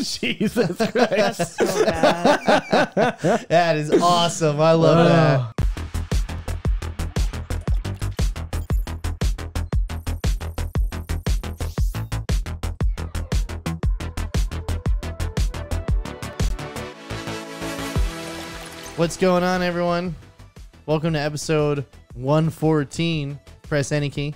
Jesus Christ. That's so bad. That is awesome. I love that. What's going on, everyone? Welcome to episode 114, Press Any Key.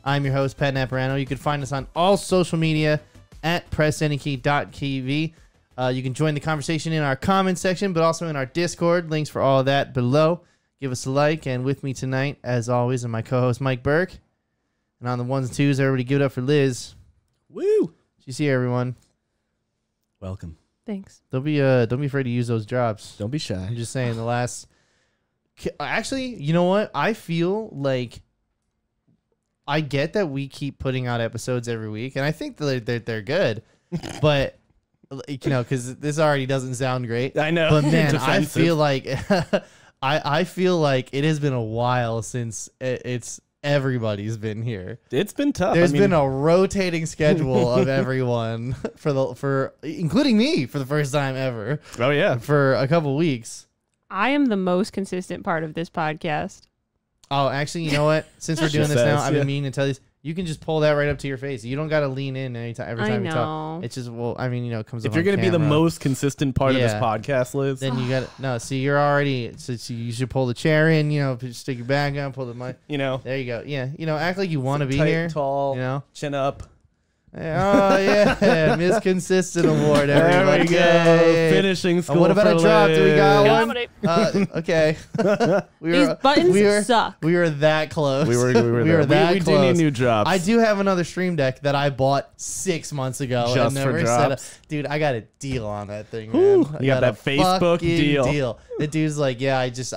I'm your host, Pat Naparano. You can find us on all social media at pressantykey.tv. You can join the conversation in our comments section, but also in our Discord. Links for all of that below. Give us a like. And with me tonight, as always, are my co-host, Mike Burke. And on the ones and twos, everybody give it up for Liz. Woo. She's here, everyone. Welcome. Thanks. Don't be afraid to use those drops. Don't be shy. I'm just saying the last... Actually, you know what? I feel like I get that we keep putting out episodes every week, and I think that they're good, but you know, because this already doesn't sound great. I know, but man, I defensive. feel like I feel like it has been a while since everybody's been here. It's been tough. There's been a rotating schedule of everyone for including me for the first time ever. Oh yeah, for a couple weeks. I am the most consistent part of this podcast. Oh, actually, you know what? Since we're doing She this now, says, I've been yeah. meaning to tell you this. You can just pull that right up to your face. You don't got to lean in every time you talk. It's just, well, I mean, you know, it comes up if you're going to be the most consistent part of this Yeah. podcast, Liz, then you got to, no, see, you're already, so you should pull the chair in, you know, stick your back on, pull the mic. you know, There you go. Yeah. You know, act like you want to be tight, here. tall, You know? chin up. Oh, yeah. Miss Consistent Award, everybody. There we go. Yay. Finishing school. What about for a drop? Do we got Liz. one? Okay. These buttons suck. We were that close. We were there. that we close. do need new drops. I do have another Stream Deck that I bought 6 months ago. Just and never for set drops? up. Dude, I got a deal on that thing, Whew, man. I you got that a Facebook fucking deal. The dude's like, yeah, I just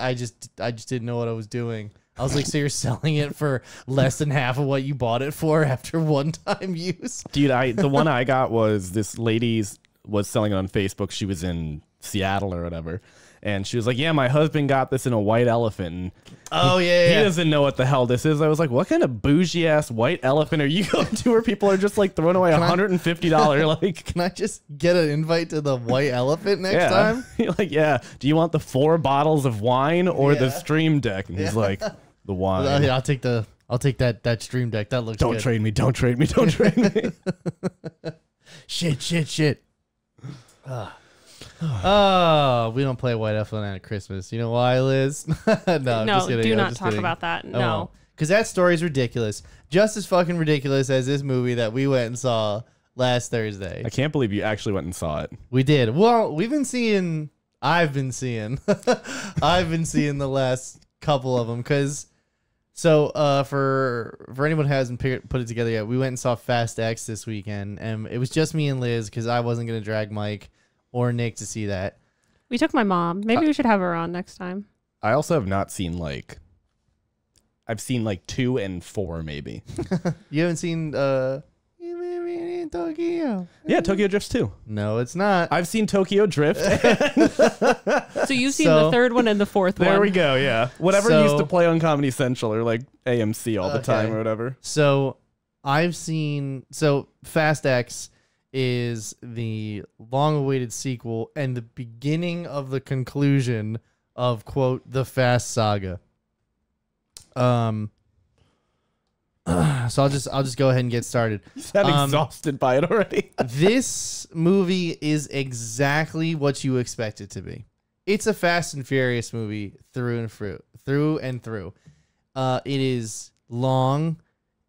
didn't know what I was doing. I was like, so you're selling it for less than half of what you bought it for after one-time use? Dude, the one I got was this lady's was selling it on Facebook. She was in Seattle or whatever. And she was like, yeah, my husband got this in a white elephant. And Oh, yeah, he yeah. doesn't know what the hell this is. I was like, what kind of bougie ass white elephant are you going to where people are just like throwing away $150? Like, Can I just get an invite to the white elephant next yeah. time? You're like, yeah. Do you want the 4 bottles of wine or the Yeah. Stream Deck? And he's like, the wine. I'll take that Stream Deck. That looks Don't good. trade me. Don't trade me. Don't trade me. Shit. Oh, we don't play White Elephant at Christmas. You know why, Liz? No, I'm No, just kidding. do I'm not just talk kidding. about that. I No. won't. Because that story's ridiculous. Just as fucking ridiculous as this movie that we went and saw last Thursday. I can't believe you actually went and saw it. We did. Well, I've been seeing I've been seeing the last couple of them because for anyone who hasn't put it together yet, we went and saw Fast X this weekend, and it was just me and Liz because I wasn't gonna drag Mike or Nick to see that. We took my mom. Maybe we should have her on next time. I also have not seen I've seen 2 and 4 maybe. You haven't seen Tokyo? Yeah, Tokyo Drift's 2. No, it's not. I've seen Tokyo Drift. So you've seen the third one and the fourth one. There we go, yeah. Whatever So- used to play on Comedy Central or AMC all the time or whatever. So Fast X is the long-awaited sequel and the beginning of the conclusion of, quote, the Fast Saga. So I'll just go ahead and get started. You sound exhausted by it already. This movie is exactly what you expect it to be. It's a Fast and Furious movie through and through. It is long.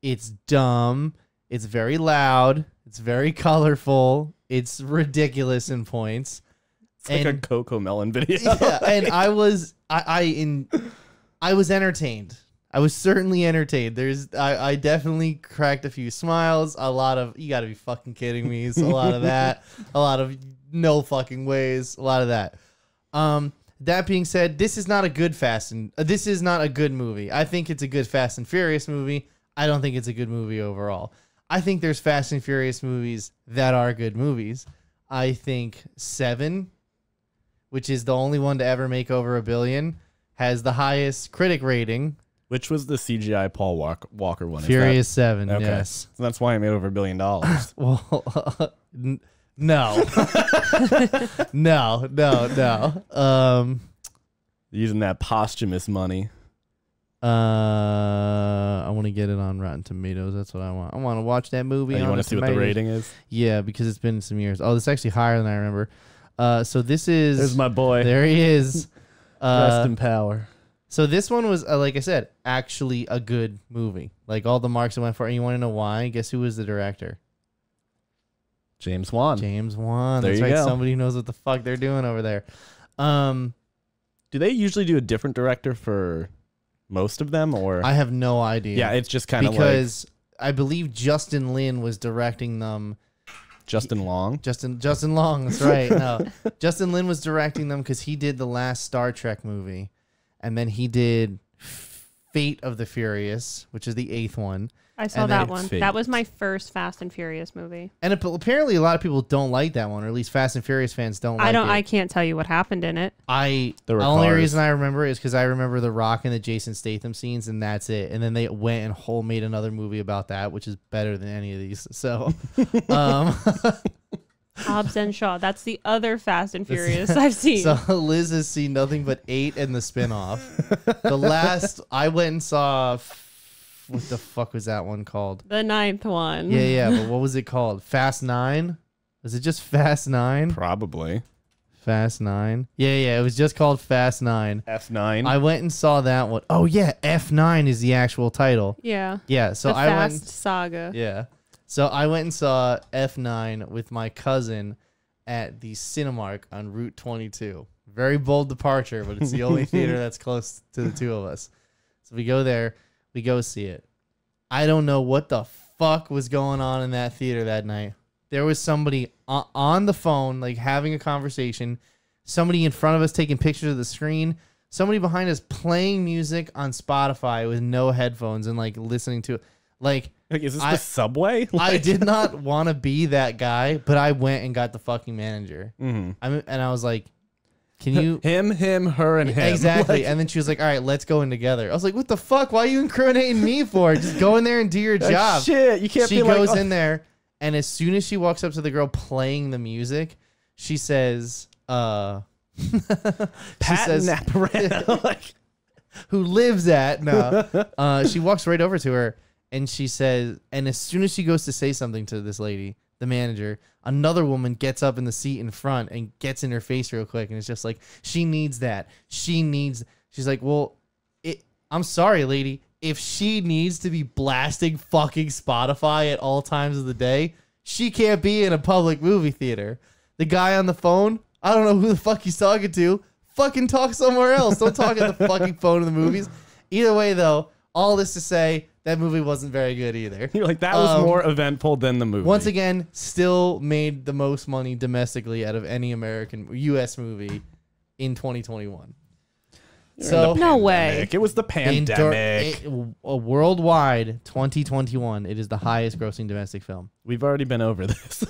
It's dumb. It's very loud. It's very colorful. It's ridiculous in points. It's like a Coco Melon video. Yeah, and I was entertained. I was certainly entertained. I definitely cracked a few smiles. A lot of, you got to be fucking kidding me. So a lot of that. A lot of no fucking ways. A lot of that. That being said, this is not a good this is not a good movie. I think it's a good Fast and Furious movie. I don't think it's a good movie overall. I think there's Fast and Furious movies that are good movies. I think 7, which is the only one to ever make over $1 billion, has the highest critic rating. Which was the CGI Paul Walker one? Furious 7, okay. yes. So that's why I made over $1 billion. Well, No. No. Using that posthumous money. I want to get it on Rotten Tomatoes. That's what I want. I want to watch that movie. You want to see what the rating is? Yeah, because it's been some years. Oh, it's actually higher than I remember. So this is. There's my boy. There he is. Rest in power. So this one was, like I said, actually a good movie. Like all the marks it went for. And you want to know why? Guess who was the director? James Wan. James Wan. There That's you right. go. Somebody who knows what the fuck they're doing over there. Do they usually do a different director for most of them, or I have no idea. yeah, it's just kind of like because I believe Justin Lin was directing them. Justin Long. Justin Long. That's right. No, Justin Lin was directing them because he did the last Star Trek movie, and then he did Fate of the Furious, which is the 8th one. I saw And then that one. Fate. That was my first Fast and Furious movie. And apparently, a lot of people don't like that one, or at least Fast and Furious fans don't like it. I can't tell you what happened in it. The There were only cars. reason I remember is because I remember the Rock and the Jason Statham scenes, and that's it. And then they went and made another movie about that, which is better than any of these. So, Hobbs and Shaw. That's the other Fast and Furious I've seen. so Liz has seen nothing but 8 and the spinoff. The last I went and saw. What the fuck was that one called? The 9th one. Yeah, but what was it called? Fast 9? Was it just Fast 9? Probably Fast 9? Yeah, it was just called Fast 9. F9. I went and saw that one. Oh yeah, F9 is the actual title. Yeah. Yeah, so The I Fast went. Saga. Yeah, so I went and saw F9 with my cousin at the Cinemark on Route 22. Very bold departure, but it's the only theater that's close to the two of us. So we go there. We go see it. I don't know what the fuck was going on in that theater that night. There was somebody on the phone, like having a conversation. Somebody in front of us taking pictures of the screen. Somebody behind us playing music on Spotify with no headphones and like listening to it. Like is this the subway? I did not want to be that guy, but I went and got the fucking manager. Mhm. And I was like, can you... him, her, and him. Exactly. Like, And then she was like, all right, let's go in together. I was like, what the fuck? Why are you incriminating me for? Just go in there and do your like, job. shit, you can't She be like, goes oh. in there, and as soon as she walks up to the girl playing the music, she says, Pat says- Naparano. Like, who lives at... No. She walks right over to her, and she says... And as soon as she goes to say something to this lady, the manager, another woman gets up in the seat in front and gets in her face real quick, and it's just like, she needs that. She's like, well, I'm sorry, lady. If she needs to be blasting fucking Spotify at all times of the day, she can't be in a public movie theater. The guy on the phone, I don't know who the fuck he's talking to. Fucking talk somewhere else. Don't talk at the fucking phone in the movies. Either way, though, all this to say, that movie wasn't very good either. you're like, that was more eventful than the movie. Once again, still made the most money domestically out of any American U.S. movie in 2021. You're So in the No way. pandemic. It was the pandemic. Worldwide 2021, it is the highest grossing domestic film. We've already been over this.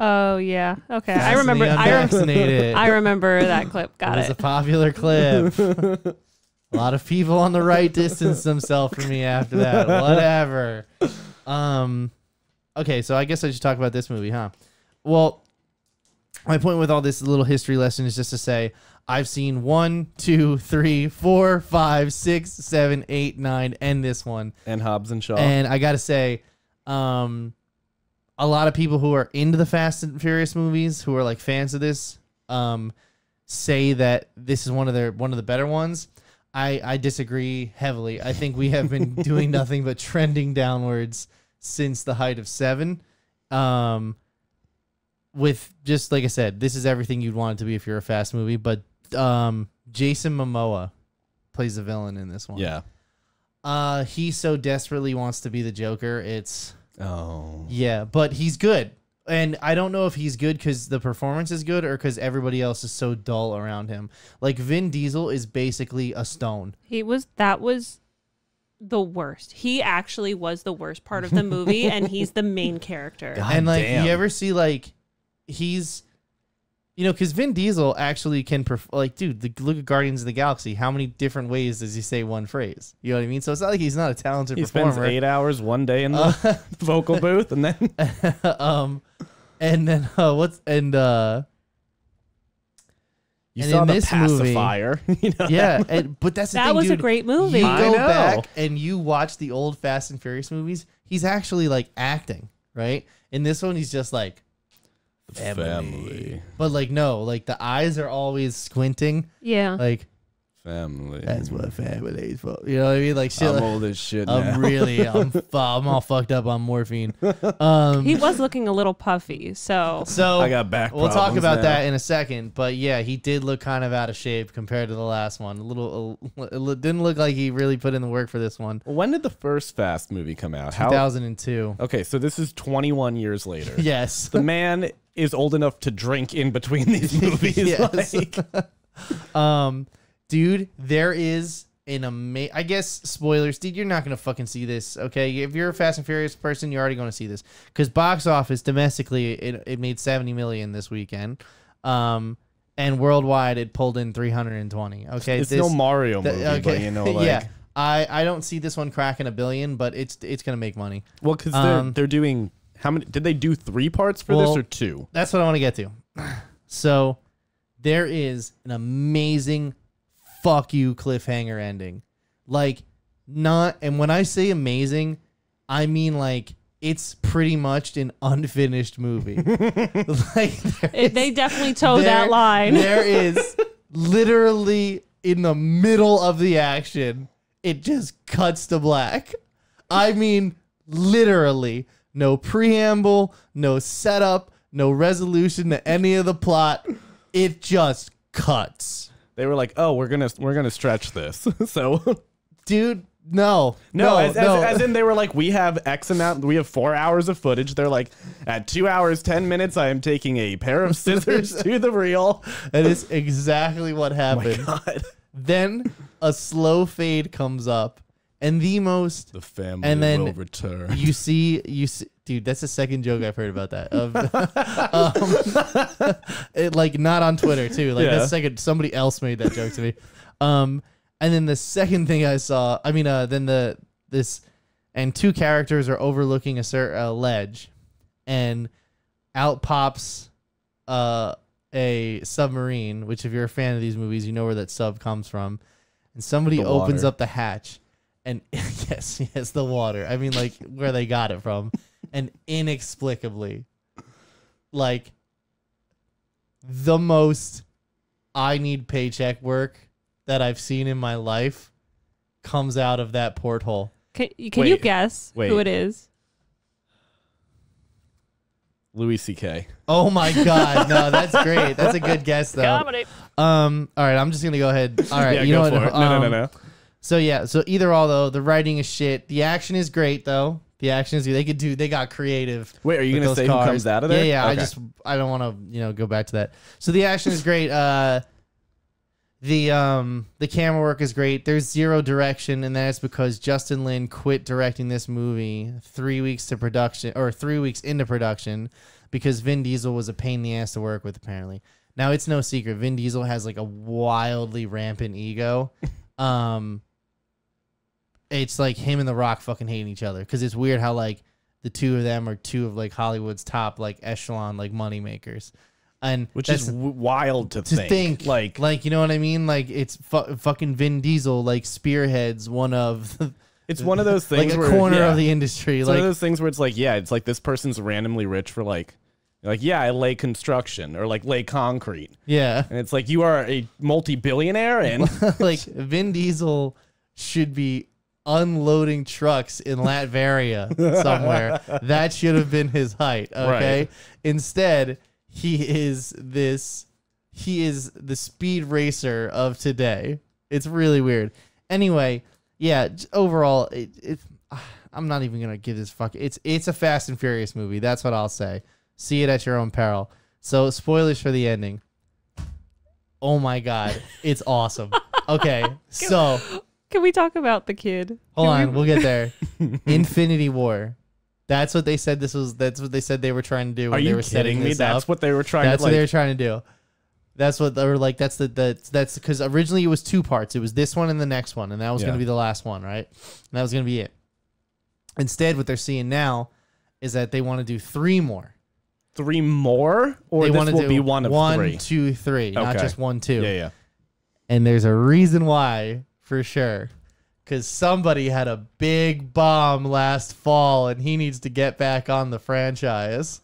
Oh yeah. Okay. That's I remember. the unvaccinated. I remember that clip. Got It was it. a popular clip. A lot of people on the right distanced themselves from me after that. Whatever. Okay, so I guess I should talk about this movie, huh? Well, my point with all this little history lesson is just to say I've seen 1, 2, 3, 4, 5, 6, 7, 8, 9, and this one. And Hobbs and Shaw. And I gotta say, a lot of people who are into the Fast and Furious movies, who are like fans of this, say that this is one of the better ones. I disagree heavily. I think we have been doing nothing but trending downwards since the height of 7. With just like I said, this is everything you'd want it to be if you're a Fast movie. But Jason Momoa plays the villain in this one. yeah. He so desperately wants to be the Joker. Oh. Yeah, but he's good. And I don't know if he's good because the performance is good or because everybody else is so dull around him. Like Vin Diesel is basically a stone. That was the worst. He actually was the worst part of the movie, and he's the main character. God And like damn. you ever see like he's, because Vin Diesel actually can dude, look at Guardians of the Galaxy. How many different ways does he say one phrase? You know what I mean? So it's not like he's not a talented He performer. spends 8 hours one day in the vocal booth, and then And then You and saw in the this movie- pacifier. You know yeah, but that's the That thing, was a dude. great movie. You I go know. back and you watch the old Fast and Furious movies. He's actually like acting, right? In this one, he's just like family. But like no, like the eyes are always squinting. Yeah. Like Family. that's what family is for. You know what I mean? Like shit. I'm like, old as shit now. I'm all fucked up on morphine. He was looking a little puffy, so So I got back we'll talk problems about now. that in a second, but yeah, he did look kind of out of shape compared to the last one. It didn't look like he really put in the work for this one. When did the first Fast movie come out? 2002. Okay, so this is 21 years later. Yes. The man is old enough to drink in between these movies. Yes. Like, Dude, there is an amazing. I guess spoilers, dude. You're not gonna fucking see this, okay? If you're a Fast and Furious person, you're already gonna see this because box office domestically, it made 70 million this weekend, and worldwide it pulled in 320. Okay, it's no Mario movie, but you know, like, yeah. I don't see this one cracking $1 billion, but it's gonna make money. well, because they're doing how many? Did they do 3 parts for this or 2? That's what I want to get to. So there is an amazing fuck you cliffhanger ending. Like and when I say amazing, I mean like it's pretty much an unfinished movie. Like they definitely towed that line. There is literally in the middle of the action, it just cuts to black. I mean, literally, no preamble, no setup, no resolution to any of the plot. It just cuts. They were like, "Oh, we're gonna stretch this." So, Dude, no. as in they were like, "We have X amount. We have 4 hours of footage." They're like, "At 2 hours 10 minutes, I am taking a pair of scissors to the reel." That is exactly what happened. Oh my God. Then a slow fade comes up, and the family and then will return. you see, dude. That's the second joke I've heard about that. It like not on Twitter too. Like Yeah. that's second. Somebody else made that joke to me. And then the second thing I saw, then this and 2 characters are overlooking a ledge, and out pops a submarine. Which, if you're a fan of these movies, you know where that sub comes from. And somebody The opens water. up the hatch. And yes, the water. I mean, like where they got it from, and inexplicably, like the most I need paycheck work that I've seen in my life comes out of that porthole. Can you Wait, guess who it is? Louis C.K. Oh my God, no, that's great. That's a good guess though. Comedy. All right, I'm just gonna go ahead. All right, Yeah, you go know for what? it. No. So yeah, so either all though, the writing is shit. The action is great though. The action is they got creative. Wait, are you with gonna those say cars. who comes out of there? Yeah. Okay. I don't want to go back to that. So the action is great. The camera work is great. There's 0 direction, and that's because Justin Lin quit directing this movie 3 weeks into production because Vin Diesel was a pain in the ass to work with. Apparently, now it's no secret Vin Diesel has like a wildly rampant ego. It's like him and The Rock fucking hating each other because it's weird how like the 2 of them are 2 of like Hollywood's top like echelon like money makers, and Which is wild to think. Like you know what I mean? Like it's fucking Vin Diesel like spearheads one of it's one of those things like a where, corner yeah. of the industry. It's Like one of those things where it's like, yeah, it's like this person's randomly rich for like, yeah, I lay construction or like lay concrete. yeah, And it's like, you are a multi-billionaire and like Vin Diesel should be unloading trucks in Latveria somewhere. That should have been his height. Okay. Right. Instead, he is the speed racer of today. It's really weird. Anyway, yeah, overall, I'm not even going to give this fuck. It's a Fast and Furious movie. That's what I'll say. See it at your own peril. So spoilers for the ending. Oh my God. It's awesome. Okay. So Can we talk about the kid? hold on, we'll get there. Infinity War. That's what they said. That's what they said they were trying to do. are When they you were setting kidding me? this That's up. what they were trying That's to what they were like. trying to do. That's what they were like. That's because originally it was 2 parts. It was this one and the next one, and that was going to Yeah. be the last one, right? And that was going to be it. Instead, what they're seeing now is that they want to do 3 more. 3 more, or They this want to will do be one of 1, 3? 2, 3, not Okay. just 1, 2. Yeah. And there's a reason why, for sure. Because somebody had a big bomb last fall, and he needs to get back on the franchise.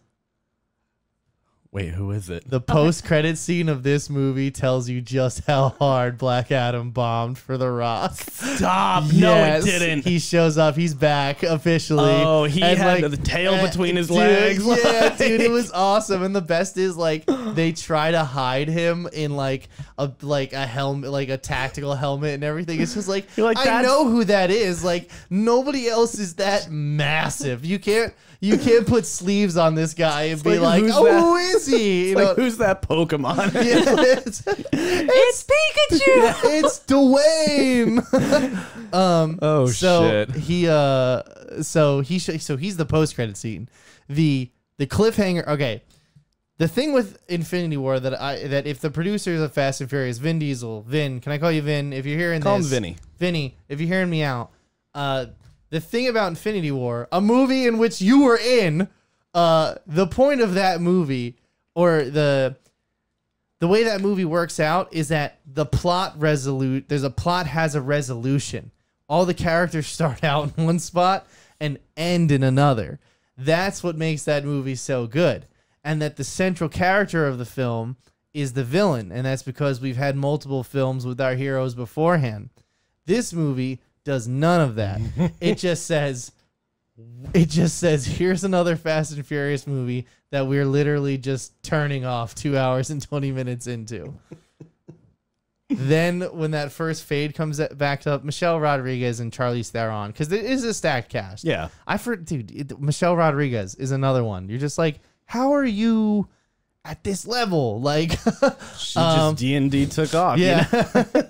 Wait, who is it? The post-credit scene of this movie tells you just how hard Black Adam bombed for The Rock. Stop! No, it didn't. He shows up. He's back officially. Oh, he And, had like, the tail between his dude, legs. Yeah, dude, it was awesome. And the best is like they try to hide him in like a helmet, like a tactical helmet and everything. It's just like, You're like, I that's- know who that is. Like nobody else is that massive. You can't put sleeves on this guy and be like, who's oh, that? who is he? You know, Like, who's that Pokemon? yeah, It's Pikachu. it's Dwayne. Oh, so shit. He's the post credit scene. The cliffhanger. Okay, the thing with Infinity War that if the producers of Fast and Furious, Vin Diesel, can I call you Vin? If you're hearing Call him this, Vinny. Vinny, if you're hearing me out, the thing about Infinity War, a movie in which you were in, the point of that movie, or the way that movie works out is that the plot has a resolution. All the characters start out in one spot and end in another. That's what makes that movie so good. And that the central character of the film is the villain. And that's because we've had multiple films with our heroes beforehand. This movie does none of that. It just says, here's another Fast and Furious movie that we're literally just turning off 2 hours and 20 minutes into. Then when that first fade comes back up, Michelle Rodriguez and Charlize Theron, because it is a stacked cast. Yeah. Michelle Rodriguez is another one. You're just like, how are you at this level? Like, She just D&D took off. yeah.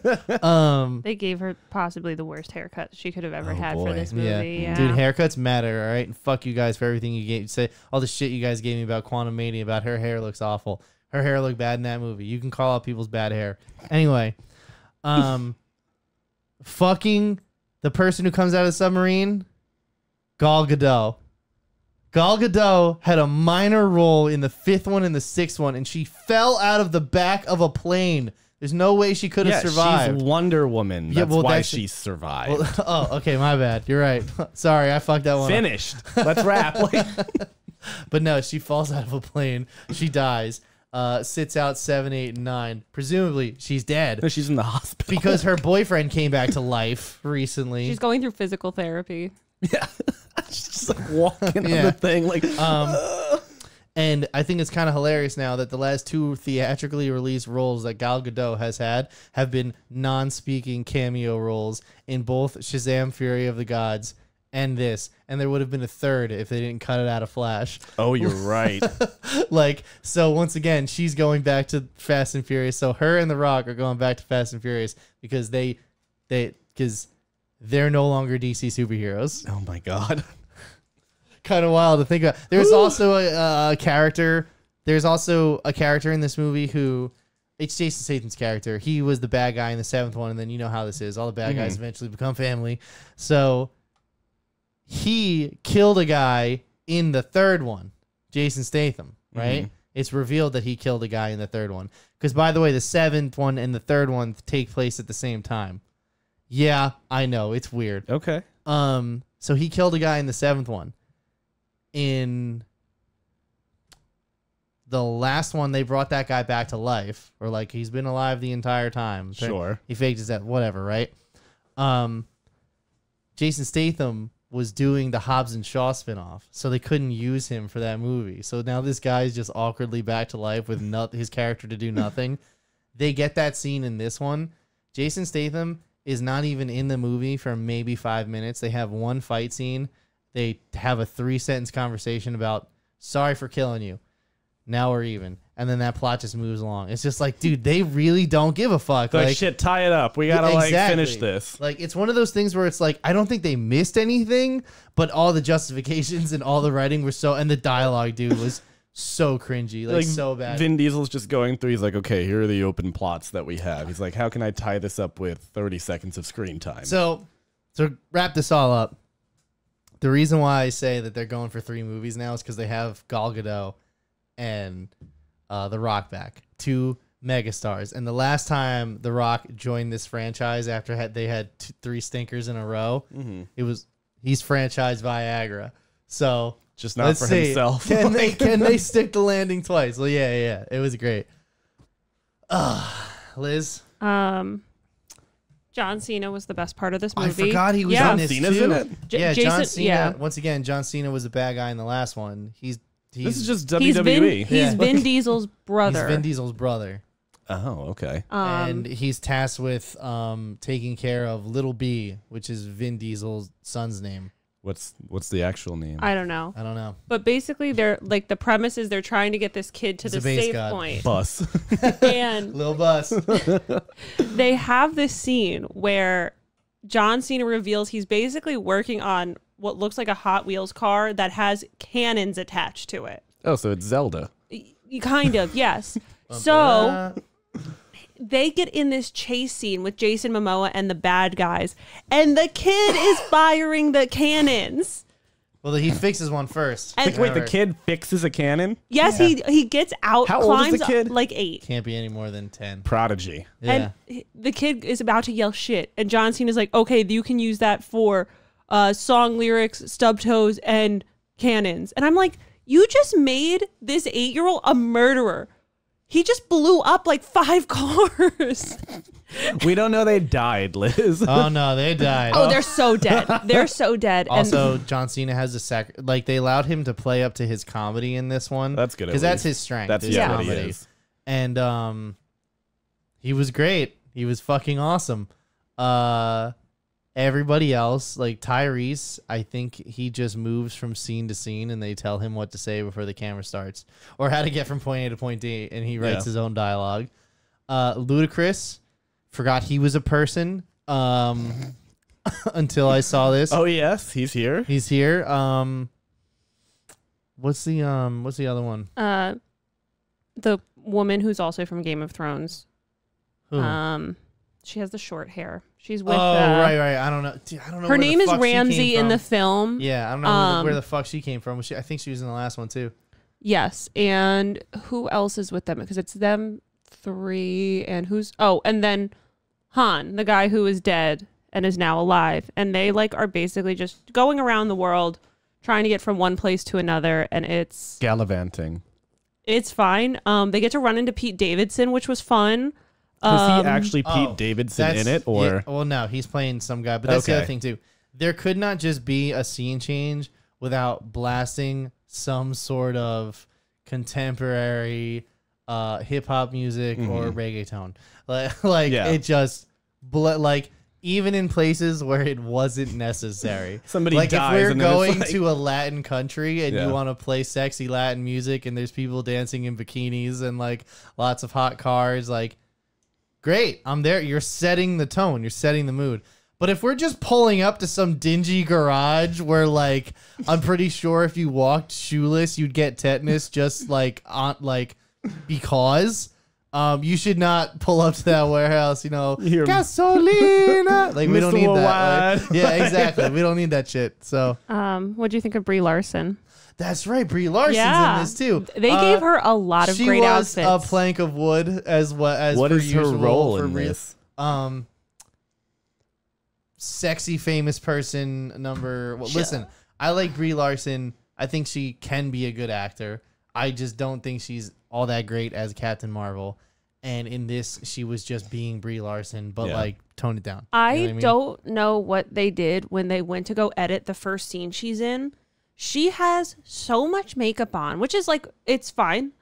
You know? They gave her possibly the worst haircut she could have ever Oh, had boy. for this movie. Yeah. Dude, haircuts matter, all right? And fuck you guys for everything you gave. Say all the shit you guys gave me about Quantum Mania, about her hair looks awful. Her hair looked bad in that movie. You can call out people's bad hair. Anyway, fucking the person who comes out of the submarine, Gal Gadot. Gal Gadot had a minor role in the 5th one and the 6th one, and she fell out of the back of a plane. There's no way she could have survived. She's Wonder Woman. Yeah, That's well, why that's- she survived. Well, oh, okay, my bad. You're right. Sorry, I fucked that one up. Finished. Let's wrap. Like, But no, she falls out of a plane. She dies. Sits out 7, 8, and 9. Presumably, she's dead she's in the hospital. because her boyfriend came back to life recently. She's going through physical therapy. Yeah. She's just like walking Yeah. on the thing. Like, And I think it's kind of hilarious now that the last 2 theatrically released roles that Gal Gadot has had have been non-speaking cameo roles in both Shazam! Fury of the Gods and this. And there would have been a third if they didn't cut it out of Flash. oh, you're right. Like, so once again, she's going back to Fast and Furious. So her and The Rock are going back to Fast and Furious because they're no longer DC superheroes. Oh, my God. Kind of wild to think about. There's also a character. There's also a character in this movie who, it's Jason Statham's character. He was the bad guy in the 7th one, and then you know how this is. All the bad guys eventually become family. So he killed a guy in the 3rd one, Jason Statham, right? It's revealed that he killed a guy in the 3rd one. Because, by the way, the 7th one and the 3rd one take place at the same time. Yeah, I know. It's weird. Okay. So he killed a guy in the 7th one. In the last one, they brought that guy back to life, or like he's been alive the entire time. Sure. He faked his death, whatever, right? Jason Statham was doing the Hobbs and Shaw spinoff, so they couldn't use him for that movie. So now this guy's just awkwardly back to life with his character to do nothing. They get that scene in this one. Jason Statham is not even in the movie for maybe 5 minutes. They have one fight scene. They have a 3-sentence conversation about, sorry for killing you. Now we're even. And then that plot just moves along. It's just like, dude, they really don't give a fuck. Like, shit, tie it up. We gotta finish this. Like, it's one of those things where it's like, I don't think they missed anything, but all the justifications and all the writing were and the dialogue, dude, was so cringy, like so bad. Vin Diesel's just going through. He's like, okay, here are the open plots that we have. He's like, how can I tie this up with 30 seconds of screen time? So to wrap this all up, the reason why I say that they're going for 3 movies now is because they have Gal Gadot and The Rock back. 2 megastars. And the last time The Rock joined this franchise after they had 3 stinkers in a row, he's franchised Viagra. So just not for himself. Can they stick the landing twice? Well, yeah. It was great. Liz? John Cena was the best part of this movie. I forgot he was in this Cena's too. in it? Yeah, Jason, John Cena. yeah. Once again, John Cena was the bad guy in the last one. This is just He's WWE. Vin Diesel's brother. He's Vin Diesel's brother. Oh, okay. And he's tasked with taking care of Little B, which is Vin Diesel's son's name. What's the actual name? I don't know. But basically, they're like the premise is they're trying to get this kid to He's the a base save god. point. Bus. And Lil Bus. they have this scene where John Cena reveals he's basically working on what looks like a Hot Wheels car that has cannons attached to it. Oh, so it's Zelda. Kind of, yes. So they get in this chase scene with Jason Momoa and the bad guys, and the kid is firing the cannons. Well, he fixes one first. And Wait, the kid fixes a cannon? yes, he gets out, How old is climbs the kid? like 8. Can't be any more than 10. Prodigy. Yeah. And the kid is about to yell shit, and John Cena's like, okay, you can use that for song lyrics, stub toes, and cannons. And I'm like, you just made this 8-year-old a murderer. He just blew up like 5 cars. We don't know they died, Liz. Oh, no, they died. Oh, they're so dead. They're so dead. Also, John Cena has a they allowed him to play up to his comedy in this one. That's good, at because that's least. his strength. That's his what comedy. he is. And he was great. He was fucking awesome. Everybody else, like Tyrese, I think he just moves from scene to scene, and they tell him what to say before the camera starts, or how to get from point A to point D, and he writes his own dialogue. Ludacris, forgot he was a person until I saw this. Oh yes, he's here. He's here. What's the other one? The woman who's also from Game of Thrones. Who? She has the short hair. She's with. Right. I don't know. Dude, I don't know. Her where the name is fuck she came Ramsey in the from. film. Yeah, I don't know where the fuck she came from. I think she was in the last one too. Yes, and who else is with them? Because it's them 3, and and then Han, the guy who is dead and is now alive, and they are basically just going around the world trying to get from one place to another, and it's Gallivanting. It's fine. They get to run into Pete Davidson, which was fun. Was he actually Pete Davidson in it, or? Yeah, well, no, he's playing some guy. But that's the other thing too. There could not just be a scene change without blasting some sort of contemporary hip hop music or reggaeton. It just even in places where it wasn't necessary. Somebody if dies we're and then it's going to a Latin country and Yeah. you want to play sexy Latin music and there's people dancing in bikinis and lots of hot cars, great, I'm there. You're setting the tone. You're setting the mood. But if we're just pulling up to some dingy garage where, I'm pretty sure if you walked shoeless, you'd get tetanus just because you should not pull up to that warehouse, Here. gasolina. We don't need Mr. that. Worldwide. Yeah, exactly. We don't need that shit. So what do you think of Brie Larson? that's right. Brie Larson's Yeah. in this too. They gave her a lot of she great was outfits. a plank of wood as What per is her usual role for in Brie. this? Sexy famous person number. Well, listen, I like Brie Larson. I think she can be a good actor. I just don't think she's all that great as Captain Marvel. And in this, she was just being Brie Larson, but tone it down. I You know what I mean? don't know what they did when they went to go edit the first scene she's in. She has so much makeup on, which is it's fine.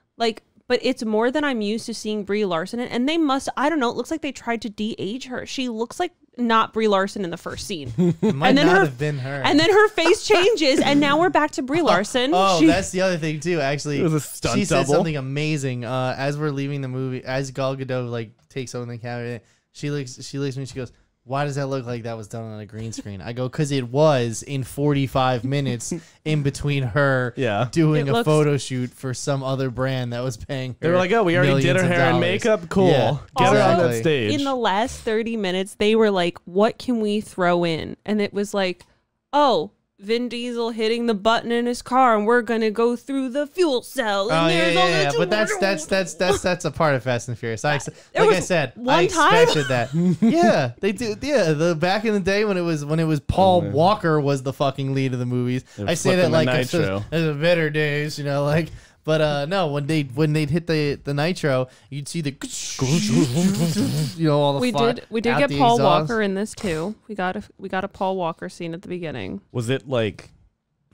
But it's more than I'm used to seeing Brie Larson in. And they must, I don't know, it looks like they tried to de-age her. She looks like not Brie Larson in the first scene. It might not have been her. And then her face changes, and now we're back to Brie Larson. That's the other thing too. Actually, It was a stunt she said double. something amazing. As we're leaving the movie, as Gal Gadot takes over the camera, she looks at me. She goes, "Why does that look like that was done on a green screen?" I go, "Because it was in 45 minutes in between her doing It a looks- photo shoot for some other brand that was paying her." They were like, "Oh, we already did her millions of hair and dollars." makeup. Cool, Yeah, get her on that exactly. stage." in the last 30 minutes, they were like, what can we throw in? And it was like, oh, Vin Diesel hitting the button in his car, and we're gonna go through the fuel cell. And there's But that's a part of Fast and Furious. I said, expected that. Yeah, they do. Yeah, the back in the day when it was Paul Walker was the fucking lead of the movies. I say that like it's the better days, you know, like. But no, when they'd hit the nitro, you'd see the all the we did get Paul Walker in this too. We got a Paul Walker scene at the beginning. Was it like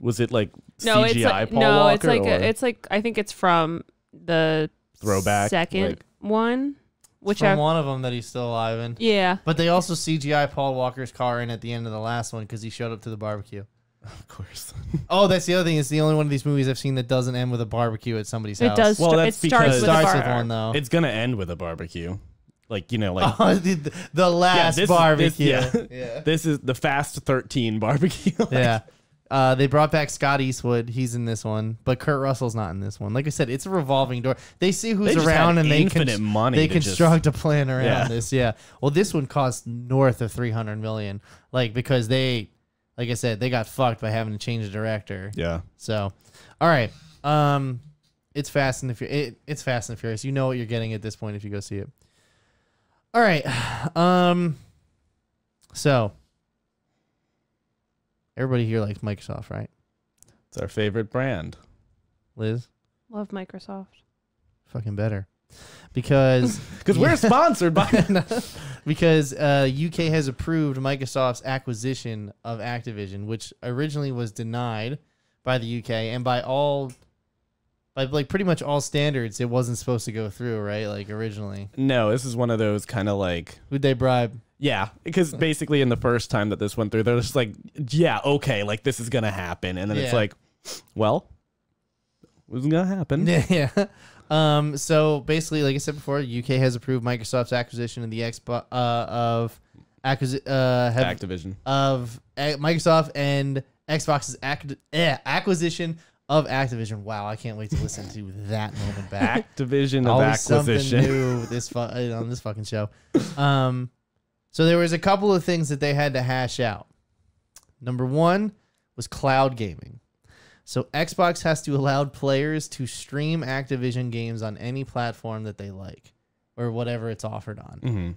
no, CGI Paul no, Walker? It's like I think it's from the throwback second one. Which from one of them that he's still alive in. Yeah. But they also CGI Paul Walker's car in at the end of the last one because he showed up to the barbecue. Of course. Oh, that's the other thing. It's the only one of these movies I've seen that doesn't end with a barbecue at somebody's house. It does. Well, that's it starts because with, starts with one though. It's gonna end with a barbecue, like like the last barbecue. This is the Fast 13 barbecue. Yeah. They brought back Scott Eastwood. He's in this one, but Kurt Russell's not in this one. Like I said, it's a revolving door. They see who's around and they construct a plan around this. Yeah. Well, this one cost north of $300 million, like because they. Like I said, they got fucked by having to change the director. Yeah. So, all right. It's Fast and it's Fast and Furious. You know what you're getting at this point if you go see it. All right. So everybody here likes Microsoft, right? It's our favorite brand. Liz? Love Microsoft. Fucking better. Because we're sponsored by because UK has approved Microsoft's acquisition of Activision, which originally was denied by the UK and by like pretty much all standards. It wasn't supposed to go through, right? Like originally. No, this is one of those kind of like who'd they bribe? Yeah, because basically in the first time that this went through, they're just like, yeah, okay, like this is gonna happen, and then it's like, well, it wasn't gonna happen. Yeah. So basically, like I said before, UK has approved Microsoft's acquisition of the Activision of Microsoft and Xbox's acquisition of Activision. Wow, I can't wait to listen to that moment back. Activision of Always acquisition. Something new on this fucking show. So there was a couple of things that they had to hash out. Number one was cloud gaming. So Xbox has to allow players to stream Activision games on any platform that they like or whatever it's offered on. Mm-hmm.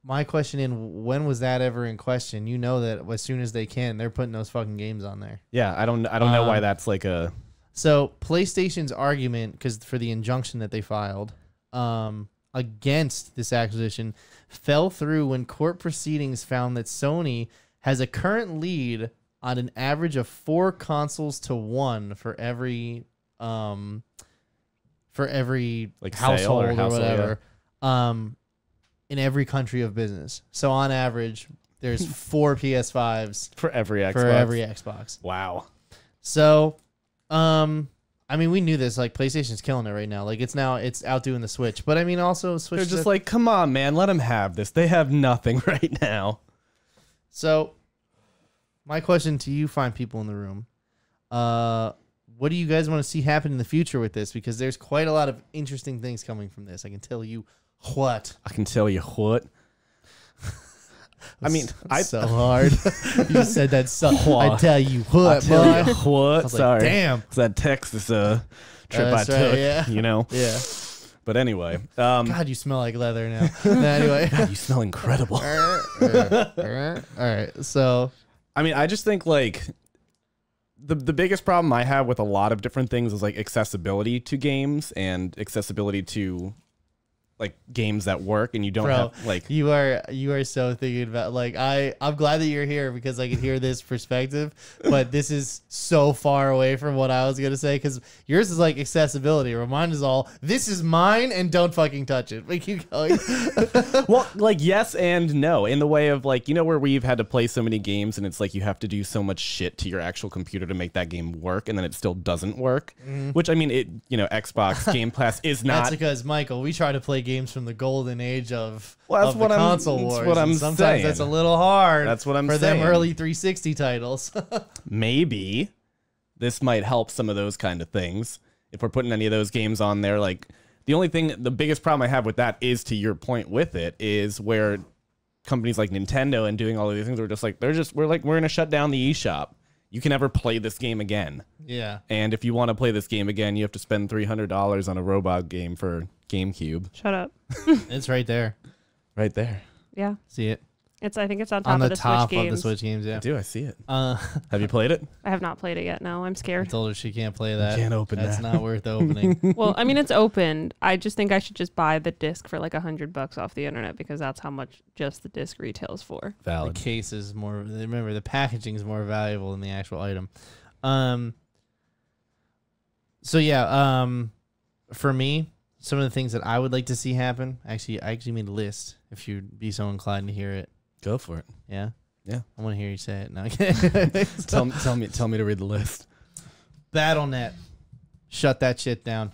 My question is, when was that ever in question? You know that as soon as they can, they're putting those fucking games on there. Yeah, I don't know why that's like a... So PlayStation's argument, because for the injunction that they filed against this acquisition, fell through when court proceedings found that Sony has a current lead on an average of 4 consoles to 1 for every like household or whatever, in every country of business. So on average, there's 4 PS5s for every Xbox. Wow. So, I mean, we knew this. Like PlayStation's killing it right now. Like it's outdoing the Switch. But I mean, also Switch. They're just like, come on, man, let them have this. They have nothing right now. So. My question to you, fine people in the room, what do you guys want to see happen in the future with this? Because there's quite a lot of interesting things coming from this. I can tell you what. I mean, so hard. You said that so hard. I tell you what, boy. What? Sorry. Like, damn. It's that Texas trip I took, right, yeah. you know? Yeah. But anyway. God, you smell like leather now. Anyway. God, you smell incredible. All right. So... I mean, I just think like the biggest problem I have with a lot of different things is like accessibility to games and accessibility to like games that work, and you don't have like you are so thinking about like I'm glad that you're here because I can hear this perspective, but this is so far away from what I was gonna say because yours is like accessibility. Mine is all this is mine and don't fucking touch it. We keep going. Well, like yes and no in the way of like, you know, where we've had to play so many games and it's like you have to do so much shit to your actual computer to make that game work, and then it still doesn't work. Which I mean, Xbox Game Pass is not. That's because Michael, we try to play games from the golden age of the console wars. That's what I'm sometimes saying. That's a little hard. That's what I'm for saying. them early 360 titles. Maybe this might help some of those kind of things if we're putting any of those games on there. Like the biggest problem I have with that is, to your point with it, is where companies like Nintendo and doing all of these things are just like we're gonna shut down the eShop. you can never play this game again. Yeah. And if you want to play this game again, you have to spend $300 on a robot game for GameCube. Shut up. It's right there. Right there. Yeah. See it? I think it's on top On the of the top Switch of the games. Switch games, yeah. I do. I see it. Have Have you played it? I have not played it yet. No, I'm I scared. told her she can't play that. Can't open That's that. not worth opening. Well, I mean, it's opened. I just think I should just buy the disc for like $100 off the internet because that's how much just the disc retails for. The Valid. case is more. Remember, the packaging is more valuable than the actual item. So yeah, for me, some of the things that I would like to see happen. I actually made a list. If you'd be so inclined to hear it. Go for it. Yeah. Yeah. I want to hear you say it. No. Tell me to read the list. BattleNet. Shut that shit down.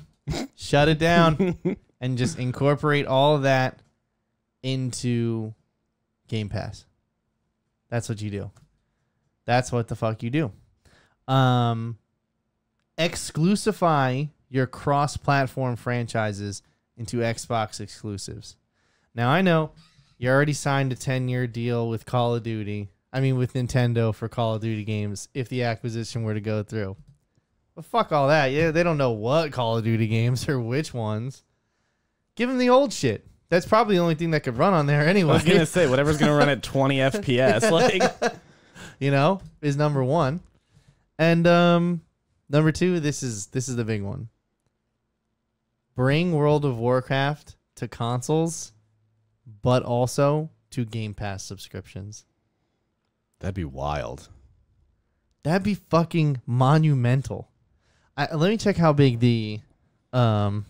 Shut it down and just incorporate all of that into Game Pass. That's what you do. That's what the fuck you do. Exclusify your cross-platform franchises into Xbox exclusives. Now, I know you already signed a 10-year deal with Call of Duty. I mean, with Nintendo for Call of Duty games if the acquisition were to go through. But fuck all that. Yeah, they don't know what Call of Duty games or which ones. Give them the old shit. That's probably the only thing that could run on there anyway. I was going to say, whatever's going to run at 20 FPS. Like, You know, is number one. And number two, this is the big one. Bring World of Warcraft to consoles, but also to Game Pass subscriptions. that'd be wild. That'd be fucking monumental. Let me check how big the let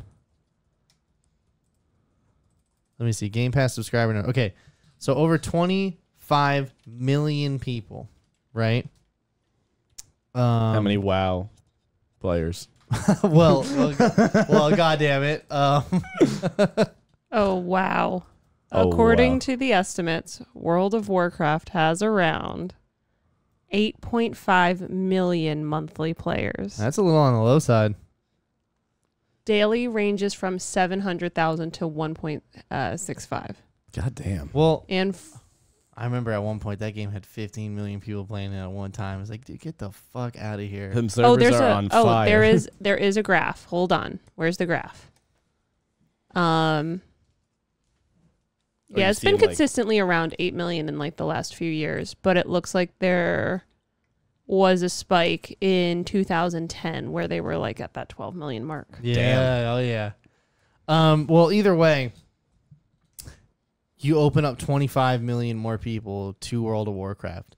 me see, Game Pass subscriber number. Okay, so over 25 million people, right? How many WoW players? well, God damn it. Oh, wow. Oh, According wow. to the estimates, World of Warcraft has around 8.5 million monthly players. That's a little on the low side. Daily ranges from 700,000 to 1.65. God damn. Well, And I remember at one point that game had 15 million people playing it at one time. I was like, dude, get the fuck out of here. Them servers are on fire. there is a graph. Hold on. Where's the graph? Yeah, it's been consistently around 8 million in like the last few years, but it looks like there was a spike in 2010 where they were like at that 12 million mark. Yeah, Damn. oh yeah. Well, either way, you open up 25 million more people to World of Warcraft.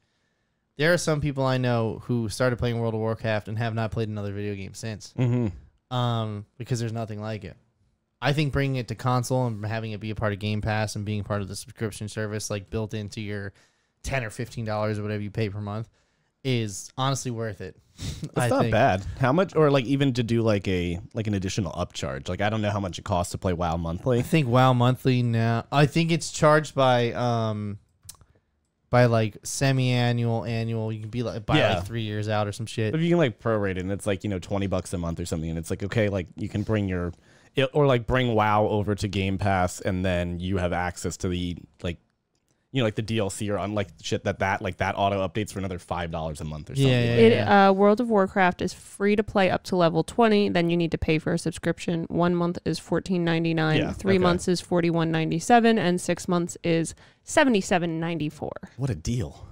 There are some people I know who started playing World of Warcraft and have not played another video game since. Mm-hmm. Because there's nothing like it. I think bringing it to console and having it be a part of Game Pass and being part of the subscription service, like built into your $10 or $15 or whatever you pay per month, is honestly worth it. It's not bad. How much, or like even to do like an additional upcharge? Like I don't know how much it costs to play WoW monthly. I think WoW monthly now. I think it's charged by like semi-annual, annual. You can be like buy like 3 years out or some shit. But if you can like prorate it, and it's like $20 a month or something, and it's like okay, like you can bring bring WoW over to Game Pass, and then you have access to the like the DLC or unlike shit that auto updates for another $5 a month or something. Yeah. World of Warcraft is free to play up to level 20. Then you need to pay for a subscription. 1 month is $14.99. Yeah, 3 months is $41.97, and 6 months is $77.94. What a deal!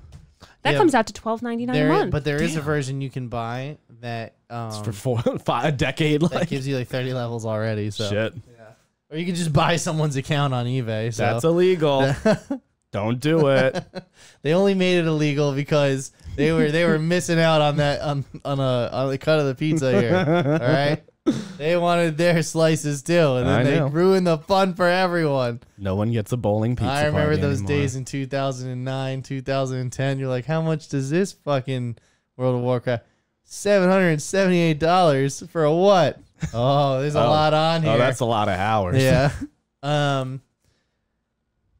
That comes out to $12.99 a month. But there is a version you can buy that It's for a decade. that Like gives you like 30 levels already. So shit. or you can just buy someone's account on eBay. So. That's illegal. Don't do it. They only made it illegal because they were missing out on that on the cut of the pizza here. All right, they wanted their slices too, and then they ruined the fun for everyone. No one gets a bowling pizza. I remember party those anymore. days in 2009, 2010. You're like, how much does this fucking World of Warcraft? $778 for a what? Oh, there's a lot on here. Oh, that's a lot of hours. Yeah.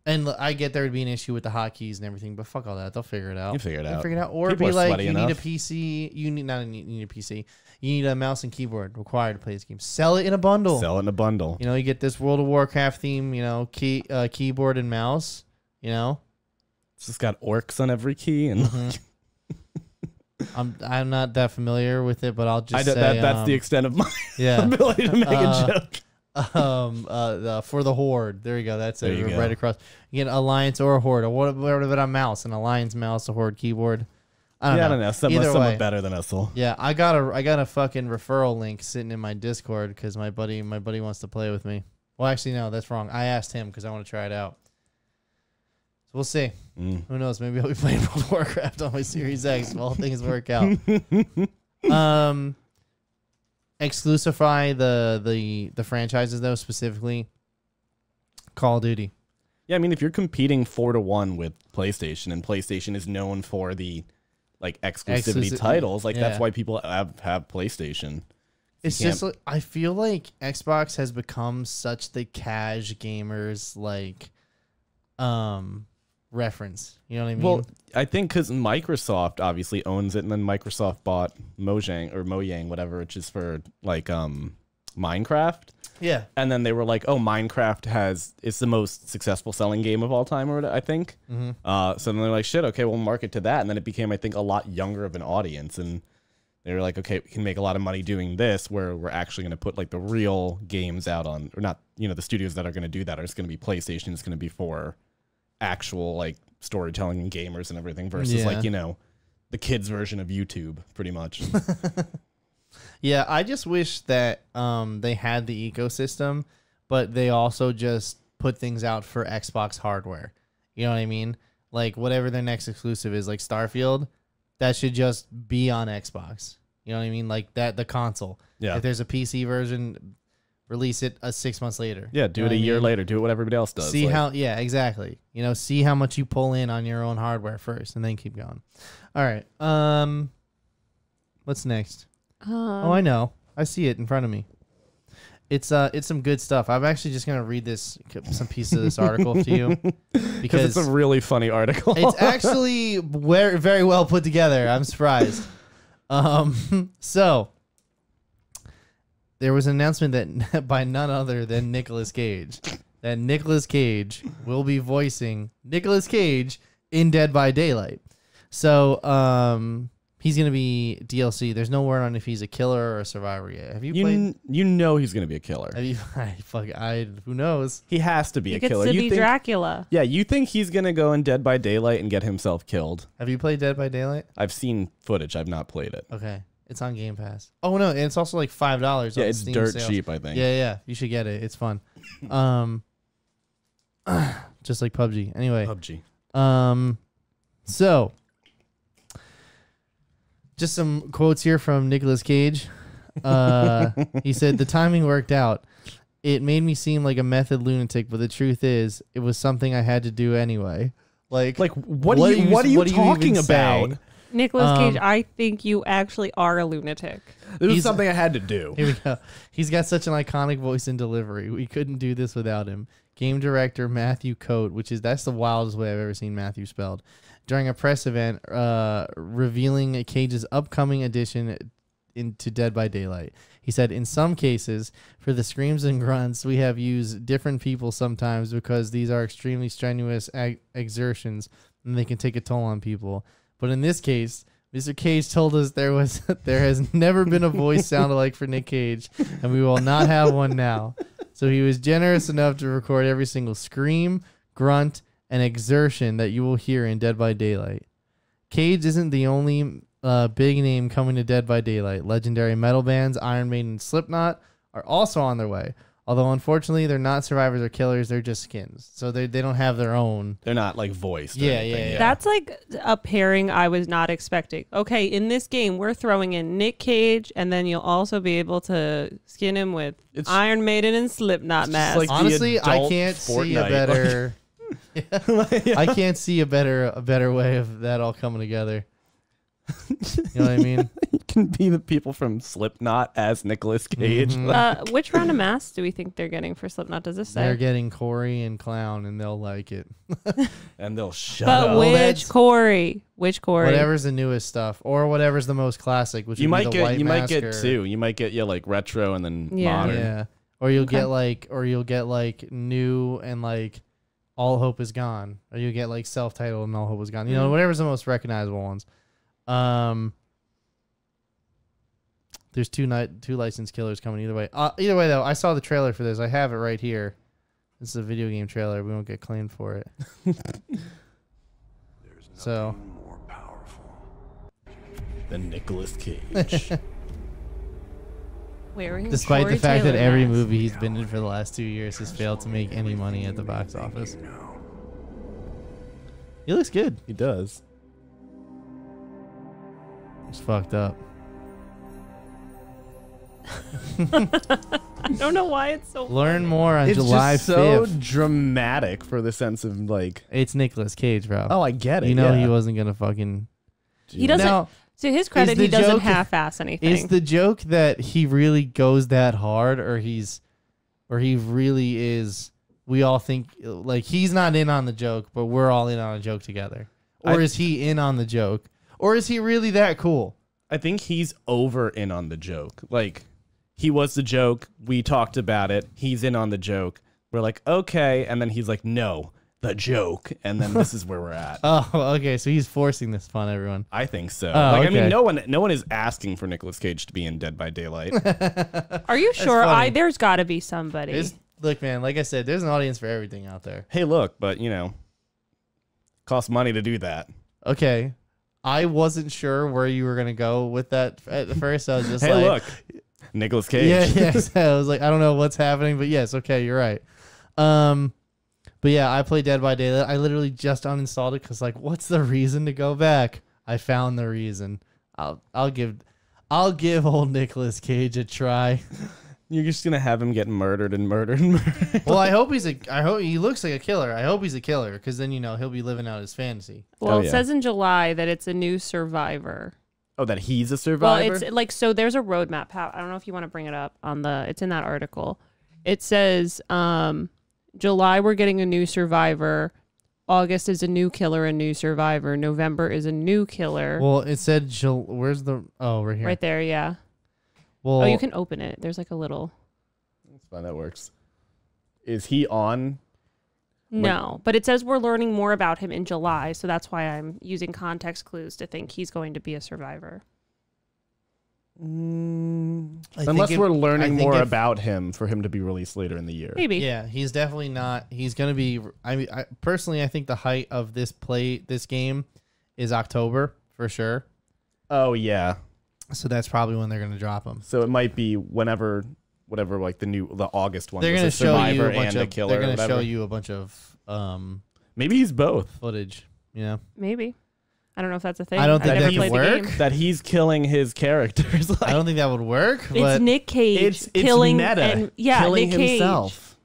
And I get there would be an issue with the hotkeys and everything, but fuck all that. They'll figure it out. You figure it out. Or People be are like, sweaty you need a enough. PC. You need a PC. You need a mouse and keyboard required to play this game. Sell it in a bundle. Sell it in a bundle. You get this World of Warcraft theme. Keyboard and mouse. It's just got orcs on every key and. I'm not that familiar with it, but I'll just say that's the extent of my yeah. ability to make a joke. For the Horde. There you go. That's There it. you go. Right across. You get Alliance or a Horde. Or what about a mouse? An Alliance mouse, a Horde keyboard. I don't know. Some Either way. better than Ussel. Yeah, I got a fucking referral link sitting in my Discord because my buddy wants to play with me. Well, actually, no, that's wrong. I asked him because I want to try it out. So we'll see. Who knows? Maybe I'll be playing World of Warcraft on my Series X if all things work out. Exclusify the franchises though, specifically Call of Duty. Yeah, I mean, if you're competing 4-1 with PlayStation, and PlayStation is known for the like exclusivity titles, like that's why people have PlayStation. It's just like, I feel like Xbox has become such the cash gamers like reference. You know what I mean? Well, I think because Microsoft obviously owns it, and then Microsoft bought Mojang, whatever, which is for like Minecraft. Yeah. And then they were like, oh, Minecraft it's the most successful selling game of all time, or I think. So then they're like, shit, okay, we'll market to that. And then it became, I think, a lot younger of an audience. And they were like, okay, we can make a lot of money doing this, where we're actually going to put like the real games out on, or not, the studios that are going to do that are just going to be PlayStation. It's going to be for actual like storytelling and gamers and everything versus like, the kids version of YouTube, pretty much. Yeah, I just wish that they had the ecosystem, but they also just put things out for Xbox hardware. You know what I mean? Like whatever their next exclusive is, like Starfield, that should just be on Xbox. You know what I mean? Like that, the console. Yeah. If there's a PC version, release it 6 months later. Yeah, do it a year later. Do it what everybody else does. See yeah, exactly. See how much you pull in on your own hardware first, and then keep going. All right. What's next? Oh, I know. I see it in front of me. It's some good stuff. I'm actually just gonna read some pieces of this article to you because it's a really funny article. It's actually very well put together. I'm surprised. So there was an announcement that by none other than Nicolas Cage, that Nicolas Cage will be voicing Nicolas Cage in Dead by Daylight. So he's going to be DLC. There's no word on if he's a killer or a survivor yet. Have you played? You know he's going to be a killer. Have you, who knows? He has to be a killer. He gets to be Dracula. Yeah, you think he's going to go in Dead by Daylight and get himself killed? Have you played Dead by Daylight? I've seen footage. I've not played it. Okay. It's on Game Pass. Oh, no. And it's also like $5. Yeah, it's Steam dirt sales. cheap, I think. Yeah. You should get it. It's fun. Just like PUBG. Anyway. PUBG. So just some quotes here from Nicolas Cage. He said, the timing worked out. It made me seem like a method lunatic, but the truth is, it was something I had to do anyway. Like what are you talking about? say? Nicolas Cage, I think you actually are a lunatic. This is something I had to do. Here we go. He's got such an iconic voice and delivery. We couldn't do this without him. Game director Matthew Coate, that's the wildest way I've ever seen Matthew spelled, during a press event revealing Cage's upcoming addition into Dead by Daylight. He said, in some cases, for the screams and grunts, we have used different people sometimes because these are extremely strenuous exertions and they can take a toll on people. But in this case, Mr. Cage told us there has never been a voice sound alike for Nick Cage, and we will not have one now. So he was generous enough to record every single scream, grunt, and exertion that you will hear in Dead by Daylight. Cage isn't the only big name coming to Dead by Daylight. Legendary metal bands Iron Maiden and Slipknot are also on their way. Although, unfortunately, they're not survivors or killers. They're just skins. So they don't have their own. They're not, like, voiced. Yeah. That's, like, a pairing I was not expecting. Okay, in this game, we're throwing in Nick Cage, and then you'll also be able to skin him with Iron Maiden and Slipknot masks. Like honestly, I can't see a better... I can't see a better way of that all coming together. You know what I mean? You can be the people from Slipknot as Nicolas Cage. Mm-hmm. Which round of masks do we think they're getting for Slipknot? Does this say? They're getting Corey and Clown, and they'll like it. And they'll shut but up. which Corey? Which Corey? Whatever's the newest stuff, or whatever's the most classic. Which you would might be the get white you might mask get or, two. You might get like retro and then modern. Yeah, or you'll get like new and like All Hope Is Gone, or you get like self-titled and All Hope Is Gone. You know, whatever's the most recognizable ones. There's two licensed killers coming either way. Either way, though, I saw the trailer for this. I have it right here. This is a video game trailer. We won't get claimed for it. So. More powerful. than Nicolas Cage. Wearing Despite Corey the fact that Taylor every mask. movie he's been in for the last 2 years has failed to make any money at the box office. He looks good. He does. It's fucked up. I don't know why it's so. Learn more on It's July just so 5th. dramatic for the sense of like. It's Nicolas Cage, bro. Oh, I get it. You know yeah. he wasn't gonna fucking. He doesn't. Now, To his credit, the he doesn't joke- half-ass anything. is the joke that he really goes that hard, or he really is? We all think like he's not in on the joke, but we're all in on a joke together. Or is he in on the joke? Or is he really that cool? I think he's over in on the joke. Like, he was the joke. We talked about it. He's in on the joke. We're like, okay. And then he's like, no, the joke. And then this is where we're at. Oh, okay. So he's forcing this upon everyone. I think so. Oh, like, I okay. mean, no one is asking for Nicolas Cage to be in Dead by Daylight. Are you sure? funny. There's got to be somebody. Look, man, like I said, there's an audience for everything out there. Hey, look, but you know, costs money to do that. Okay. I wasn't sure where you were going to go with that at first. I was just Hey, like, look, Nicolas Cage. Yeah. I was like, I don't know what's happening, but yes, okay, you're right. But yeah, I played Dead by Daylight. I literally just uninstalled it because, like, what's the reason to go back? I found the reason. I'll give old Nicolas Cage a try. You're just gonna have him get murdered and murdered and murdered. Well, I hope he looks like a killer. I hope he's a killer because then he'll be living out his fantasy. Well, Oh, it yeah. says in July that it's a new Survivor. Oh, that he's a survivor. Well, it's like so. There's a roadmap. I don't know if you want to bring it up on the. It's in that article. It says July we're getting a new Survivor. August is a new killer, a new Survivor. November is a new killer. Well, it said where's the right here. Right there, yeah. Well, Oh, you can open it. There's like a little. That's fine. That works. Is he on? No, but it says we're learning more about him in July, so that's why I'm using context clues to think he's going to be a survivor. Unless we're learning more about him for him to be released later in the year. Maybe. Yeah, he's definitely not. He's gonna be. I mean, personally, I think the height of this game is October for sure. Oh yeah. So that's probably when they're gonna drop him. So it might be whatever like the August one. They're was gonna a show you survivor a bunch and a of. killer. They're or gonna whatever. show you a bunch of Maybe he's both. footage. You know, Maybe. I don't know if that's a thing. I don't think I've that never could played the work. game. That he's killing his characters. Like, I don't think that would work. It's But Nick Cage it's killing meta. and killing Nick Cage. himself.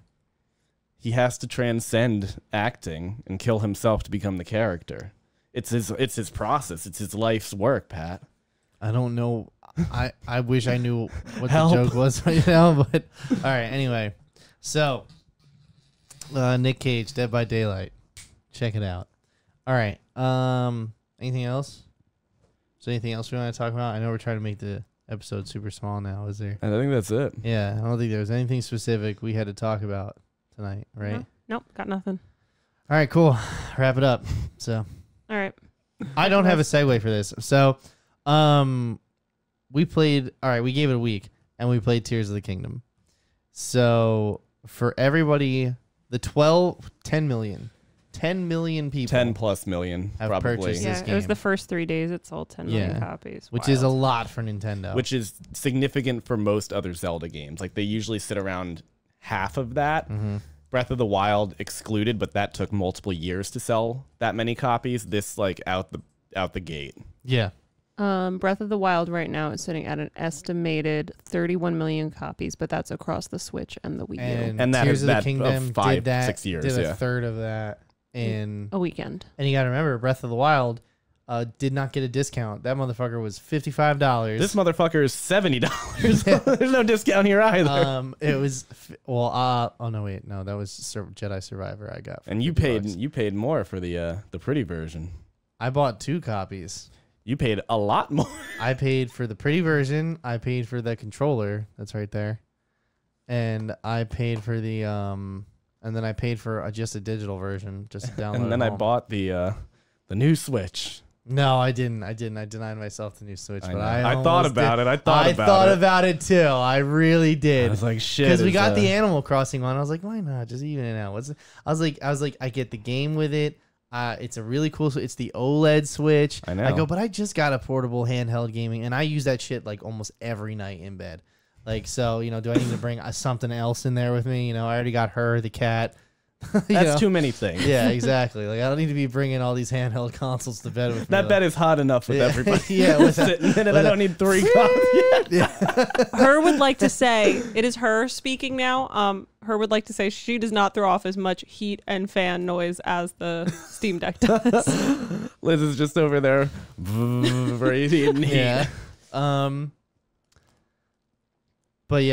He has to transcend acting and kill himself to become the character. It's his process. It's his life's work, Pat. I don't know. I wish I knew what Help. the joke was right now. But all right. Anyway, so Nick Cage, Dead by Daylight. Check it out. All right. Anything else? Is there anything else we want to talk about? I know we're trying to make the episode super small now. Is there? I think that's it. Yeah, I don't think there was anything specific we had to talk about tonight, right? No, nope, got nothing. All right, cool. Wrap it up. So All right. I don't have a segue for this. So, we played. All right, we gave it a week, and we played Tears of the Kingdom. So for everybody, the 10 million people, 10 plus million, Have probably. purchased Yeah, this it was game. the first 3 days. It sold 10 million Yeah. copies. which is a Wild. lot for Nintendo. Which is significant for most other Zelda games. Like, they usually sit around half of that. Mm-hmm. Breath of the Wild excluded, but that took multiple years to sell that many copies. This, like, out the gate. yeah, Breath of the Wild right now is sitting at an estimated 31 million copies, but that's across the Switch and the Wii U. And that Tears is of the that of Kingdom 5, did that, 6 years, did a yeah. third of that in. A weekend. And you got to remember, Breath of the Wild did not get a discount. That motherfucker was $55. This motherfucker is $70. There's no discount here either. It was oh no, wait, no, that was Jedi Survivor I got. For And you $50. paid more for the pretty version. I bought 2 copies. You paid a lot more. I paid for the pretty version. I paid for the controller that's right there, and I paid for the and then I paid for just a digital version, just to download. And then it I home. bought the new Switch. No, I didn't. I denied myself the new Switch, but I thought about it. I thought about it too. I really did. I was like, shit. Because we got the Animal Crossing one. I was like, why not? Just even it out. I was like, I get the game with it. It's a really cool. It's the OLED Switch. I know. I go, but I just got a portable handheld gaming, and I use that shit like almost every night in bed. Like, so do I need to bring something else in there with me? I already got her, the cat. That's too many things. Yeah, exactly. Like, I don't need to be bringing all these handheld consoles to bed with me. That bed is hot enough with everybody. Yeah, sitting in it. I don't need 3 coffee. Her would like to say, it is her speaking now. Her would like to say she does not throw off as much heat and fan noise as the Steam Deck does. Liz is just over there radiating heat. Yeah. But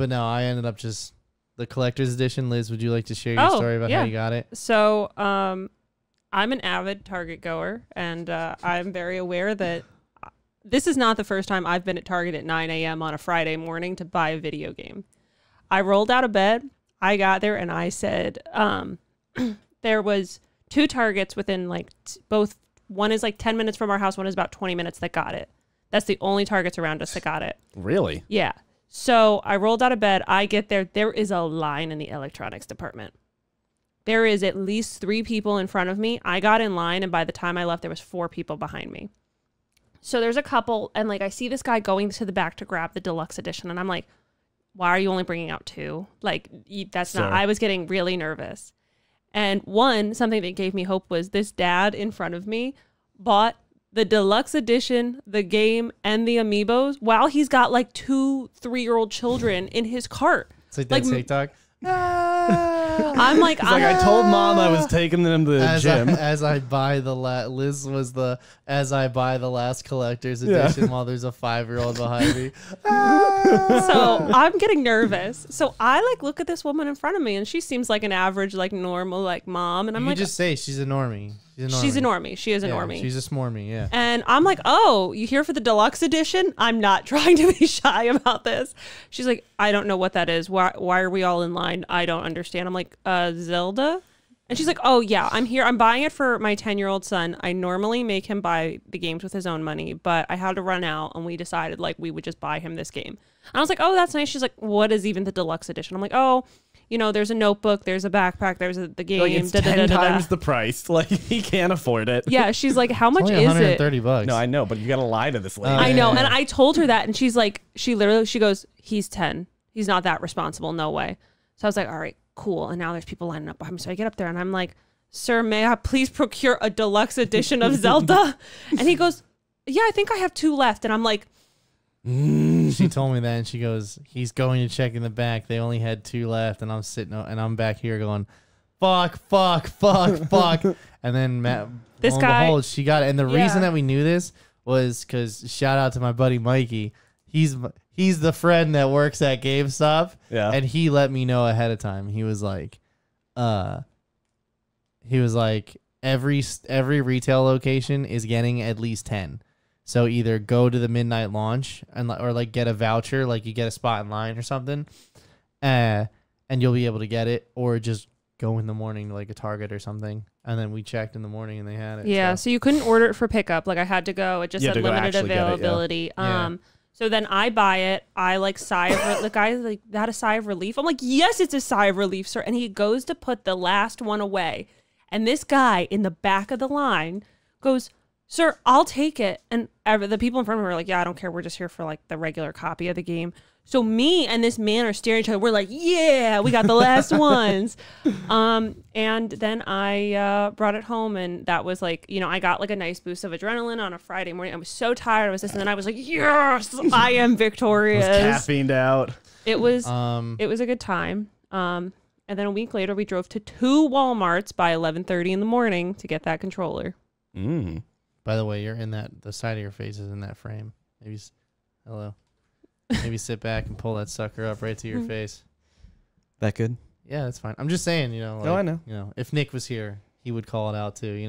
no, I ended up just the collector's edition. Liz, would you like to share your story about how you got it? So, I'm an avid Target goer, and I'm very aware that this is not the first time I've been at Target at 9 a.m. on a Friday morning to buy a video game. I rolled out of bed, I got there, and I said, there was 2 Targets within like both. One is like 10 minutes from our house, one is about 20 minutes that got it. That's the only Targets around us that got it. Really? Yeah. So I rolled out of bed. I get there. There is a line in the electronics department. There is at least 3 people in front of me. I got in line, and by the time I left, there was 4 people behind me. So there's a couple, and like I see this guy going to the back to grab the deluxe edition, and I'm like, why are you only bringing out 2? Like, that's not, I was getting really nervous. And something that gave me hope was this dad in front of me bought the deluxe edition, the game, and the amiibos while he's got like 2 3-year-old children in his cart. It's like that TikTok. I'm like, I told Mom I was taking them to the gym. As I buy the Liz was the I buy the last collector's edition while there's a 5-year-old behind me. So I'm getting nervous. So I like look at this woman in front of me, and she seems like an average, like normal, like mom. And I'm like, just say she's a normie. She's a normie. She is a normie. She's a smormie, yeah. And I'm like, oh, you here for the deluxe edition? I'm not trying to be shy about this. She's like, I don't know what that is. Why are we all in line? I don't understand. I'm like, Zelda? And she's like, oh, yeah, I'm here. I'm buying it for my 10-year-old son. I normally make him buy the games with his own money, but I had to run out, and we decided like we would just buy him this game. And I was like, oh, that's nice. She's like, what is even the deluxe edition? I'm like, oh, there's a notebook, there's a backpack, there's the game. Like, it's 10 times the price. Like, he can't afford it. Yeah, she's like, how much only is it? $130. No, I know, but you gotta lie to this lady. I know, and I told her that, and she's like, she goes, he's 10. He's not that responsible, no way. So I was like, all right, cool. And now there's people lining up behind me. So I get up there, and I'm like, sir, may I please procure a deluxe edition of Zelda? And he goes, yeah, I think I have 2 left. And I'm like, She told me that, and she goes, he's going to check in the back. They only had 2 left, and I'm sitting, and I'm back here going, fuck. And then this guy, behold, she got it. And the reason that we knew this was because, shout out to my buddy Mikey. He's the friend that works at GameStop. Yeah. And he let me know ahead of time. He was like, every retail location is getting at least 10. So either go to the midnight launch or like get a voucher, like you get a spot in line or something, and you'll be able to get it, or just go in the morning to like a Target or something. And then we checked in the morning and they had it. Yeah, so you couldn't order it for pickup. Like I had to go. It just said limited availability. So then I buy it. I like the guy like that a sigh of relief. I'm like, yes, it's a sigh of relief, sir. And he goes to put the last one away, and this guy in the back of the line goes, sir, I'll take it. And the people in front of me were like, yeah, I don't care. We're just here for like the regular copy of the game. So me and this man are staring at each other. We're like, yeah, we got the last ones. And then I brought it home, and that was like, I got like a nice boost of adrenaline on a Friday morning. I was so tired. And then I was like, yes, I am victorious. Caffeined out. It was a good time. And then a week later, we drove to 2 Walmarts by 11:30 in the morning to get that controller. By the way, you're in the side of your face is in that frame. Maybe, hello. Maybe sit back and pull that sucker up right to your face. That good? Yeah, that's fine. I'm just saying, like, I know. If Nick was here, he would call it out too.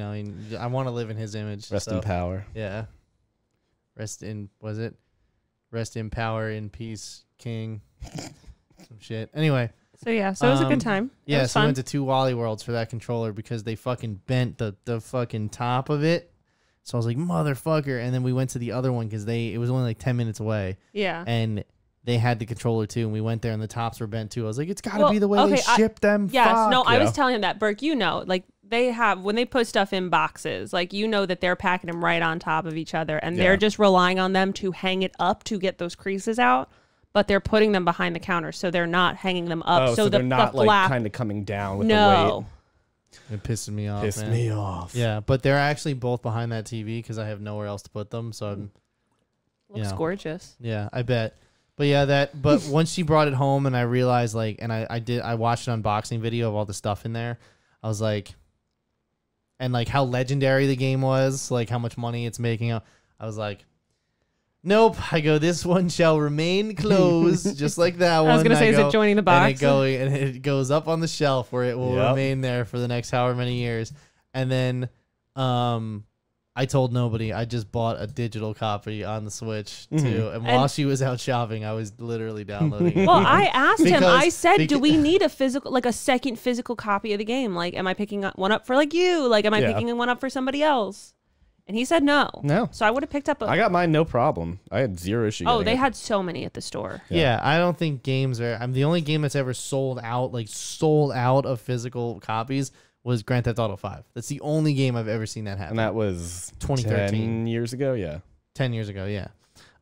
I want to live in his image. Rest in power. Yeah. Rest in power, in peace, king. Some shit. Anyway. So yeah, so it was a good time. Yeah, so we went to 2 Wally Worlds for that controller because they fucking bent the fucking top of it So I was like, motherfucker. And then we went to the other one because it was only like 10 minutes away. Yeah. And they had the controller too. And we went there and the tops were bent too. I was like, it's got to be the way they ship them. Yes. Fuck. No, I was telling him that, Burke, like they have, when they put stuff in boxes, like, that they're packing them right on top of each other. And they're just relying on them to hang it up to get those creases out. But they're putting them behind the counter. So they're not hanging them up. Oh, so they're not the flap, kind of coming down with the weight. It pisses me off. Pissed me off. Yeah, but they're actually both behind that TV because I have nowhere else to put them. So I'm, looks gorgeous. Yeah, I bet. But yeah, but once she brought it home and I realized I watched an unboxing video of all the stuff in there. I was like, and like how legendary the game was, like how much money it's making. I was like, nope. I go, this one shall remain closed, just like that one. I was going to say, is it joining the box? And it goes up on the shelf where it will remain there for the next however many years. And then I told nobody. I just bought a digital copy on the Switch too. And while she was out shopping, I was literally downloading it. Well, I asked him, I said, do we need a second physical copy of the game? Like, am I picking one up for like you? Like, am I picking one up for somebody else? And he said no. No. So I would have picked up I got mine no problem. I had zero issue. Oh, they had so many at the store. Yeah, I don't think games are... I'm the only game that's ever sold out of physical copies was Grand Theft Auto 5. That's the only game I've ever seen that happen. And that was 2013. 10 years ago, yeah. 10 years ago, yeah.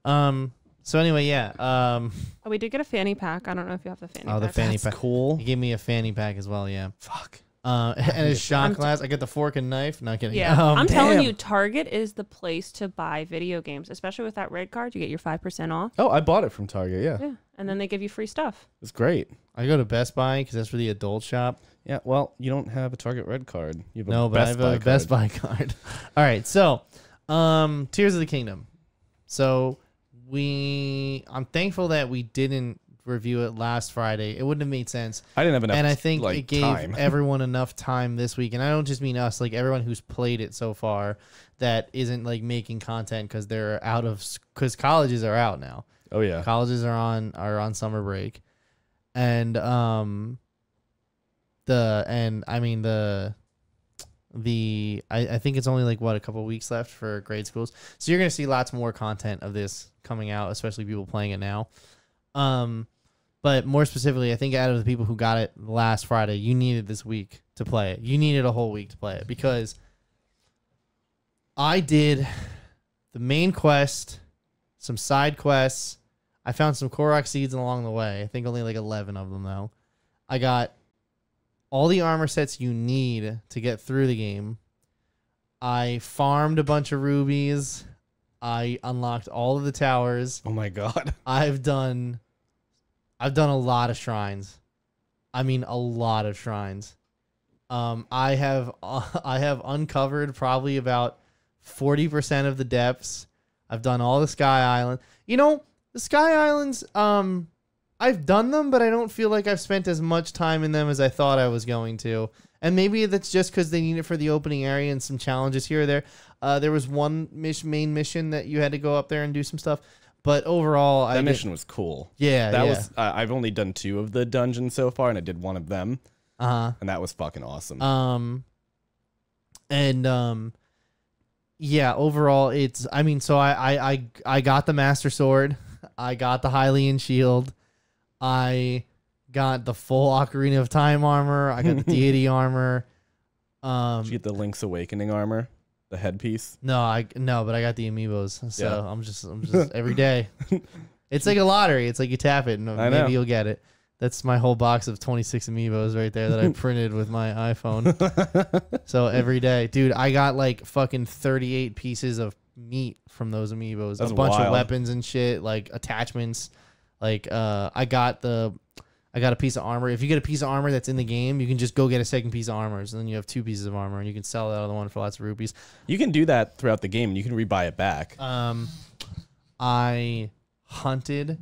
So anyway, yeah. Oh, we did get a fanny pack. I don't know if you have the fanny pack. Oh, the fanny That's pack. cool. He gave me a fanny pack as well, yeah. Fuck. And a shot glass. I get the fork and knife. Not kidding. Yeah, I'm telling you, Target is the place to buy video games, especially with that red card. You get your 5% off. Oh, I bought it from Target, yeah. Yeah, and then they give you free stuff. It's great. I go to Best Buy because that's for the adult shop. Yeah, well, you don't have a Target red card. You have No, but I have a Best Buy card. All right, so Tears of the Kingdom. So I'm thankful that we didn't review it last Friday. It wouldn't have made sense. I didn't have enough. And I think it gave time. everyone enough time this week. And I don't just mean us, like everyone who's played it so far that isn't like making content because they're because colleges are out now. Oh yeah, colleges are on summer break, and I think it's only like a couple weeks left for grade schools. So you're gonna see lots more content of this coming out, especially people playing it now. But more specifically, I think out of the people who got it last Friday, you needed this week to play it. You needed a whole week to play it because I did the main quest, some side quests. I found some Korok seeds along the way. I think only like 11 of them though. I got all the armor sets you need to get through the game. I farmed a bunch of rubies. I unlocked all of the towers. Oh my god. I've done a lot of shrines. I mean, a lot of shrines. I have uncovered probably about 40% of the depths. I've done all the Sky Island. You know, the Sky Islands, I've done them, but I don't feel like I've spent as much time in them as I thought I was going to. And maybe that's just because they need it for the opening area and some challenges here or there. There was one main mission that you had to go up there and do some stuff. But overall, that mission was cool. Yeah, that was. I've only done 2 of the dungeons so far, and I did 1 of them. And that was fucking awesome. Yeah. Overall, it's. I mean, so I got the Master Sword, I got the Hylian shield, I got the full Ocarina of Time armor, I got the deity armor. Did you get the Link's Awakening armor? The headpiece? No, but I got the amiibos. So yeah. I'm just every day. It's like a lottery. It's like you tap it and maybe you'll get it. That's my whole box of 26 amiibos right there that I printed with my iPhone. So every day, dude, I got like fucking 38 pieces of meat from those amiibos. That's a bunch wild. of weapons and shit, like attachments. Like I got a piece of armor. If you get a piece of armor that's in the game, you can just go get a second piece of armor. So then you have 2 pieces of armor, and you can sell that other one for lots of rupees. You can do that throughout the game, and you can rebuy it back. I hunted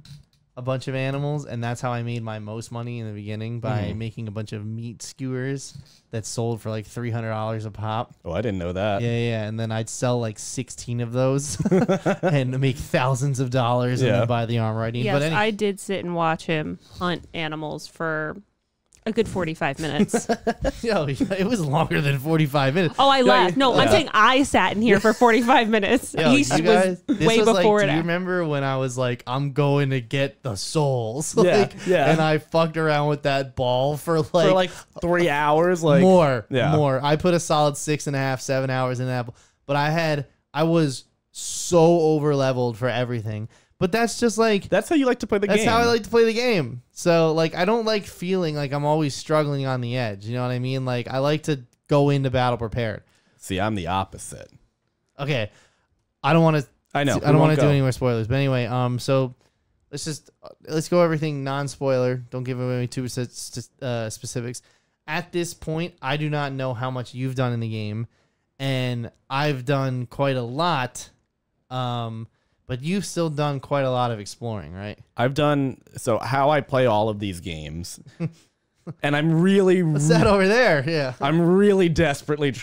a bunch of animals, and that's how I made my most money in the beginning, by making a bunch of meat skewers that sold for like $300 a pop. Oh, I didn't know that. Yeah. And then I'd sell like 16 of those and make thousands of dollars and then buy the armor I need. Yes, I did sit and watch him hunt animals for A good 45 minutes. Yo, it was longer than 45 minutes. Oh, I laughed. No, I'm saying I sat in here for 45 minutes. Yo, He you guys, was this way was before like, it. do you remember when I was like, I'm going to get the souls? Yeah, Like, yeah. And I fucked around with that ball for like 3 hours, like more. I put a solid 6.5, 7 hours in that. But I was so over leveled for everything. But that's just like that's how you like to play the game. That's how I like to play the game. So like I don't like feeling like I'm always struggling on the edge. You know what I mean? Like I like to go into battle prepared. See, I'm the opposite. Okay, I don't want to. I know. I don't want to do any more spoilers. But anyway, so let's go everything non-spoiler. Don't give away too much specifics. At this point, I do not know how much you've done in the game, and I've done quite a lot. But you've still done quite a lot of exploring, right? I've done so how I play all of these games. And I'm really What's that over there? Yeah. I'm really desperately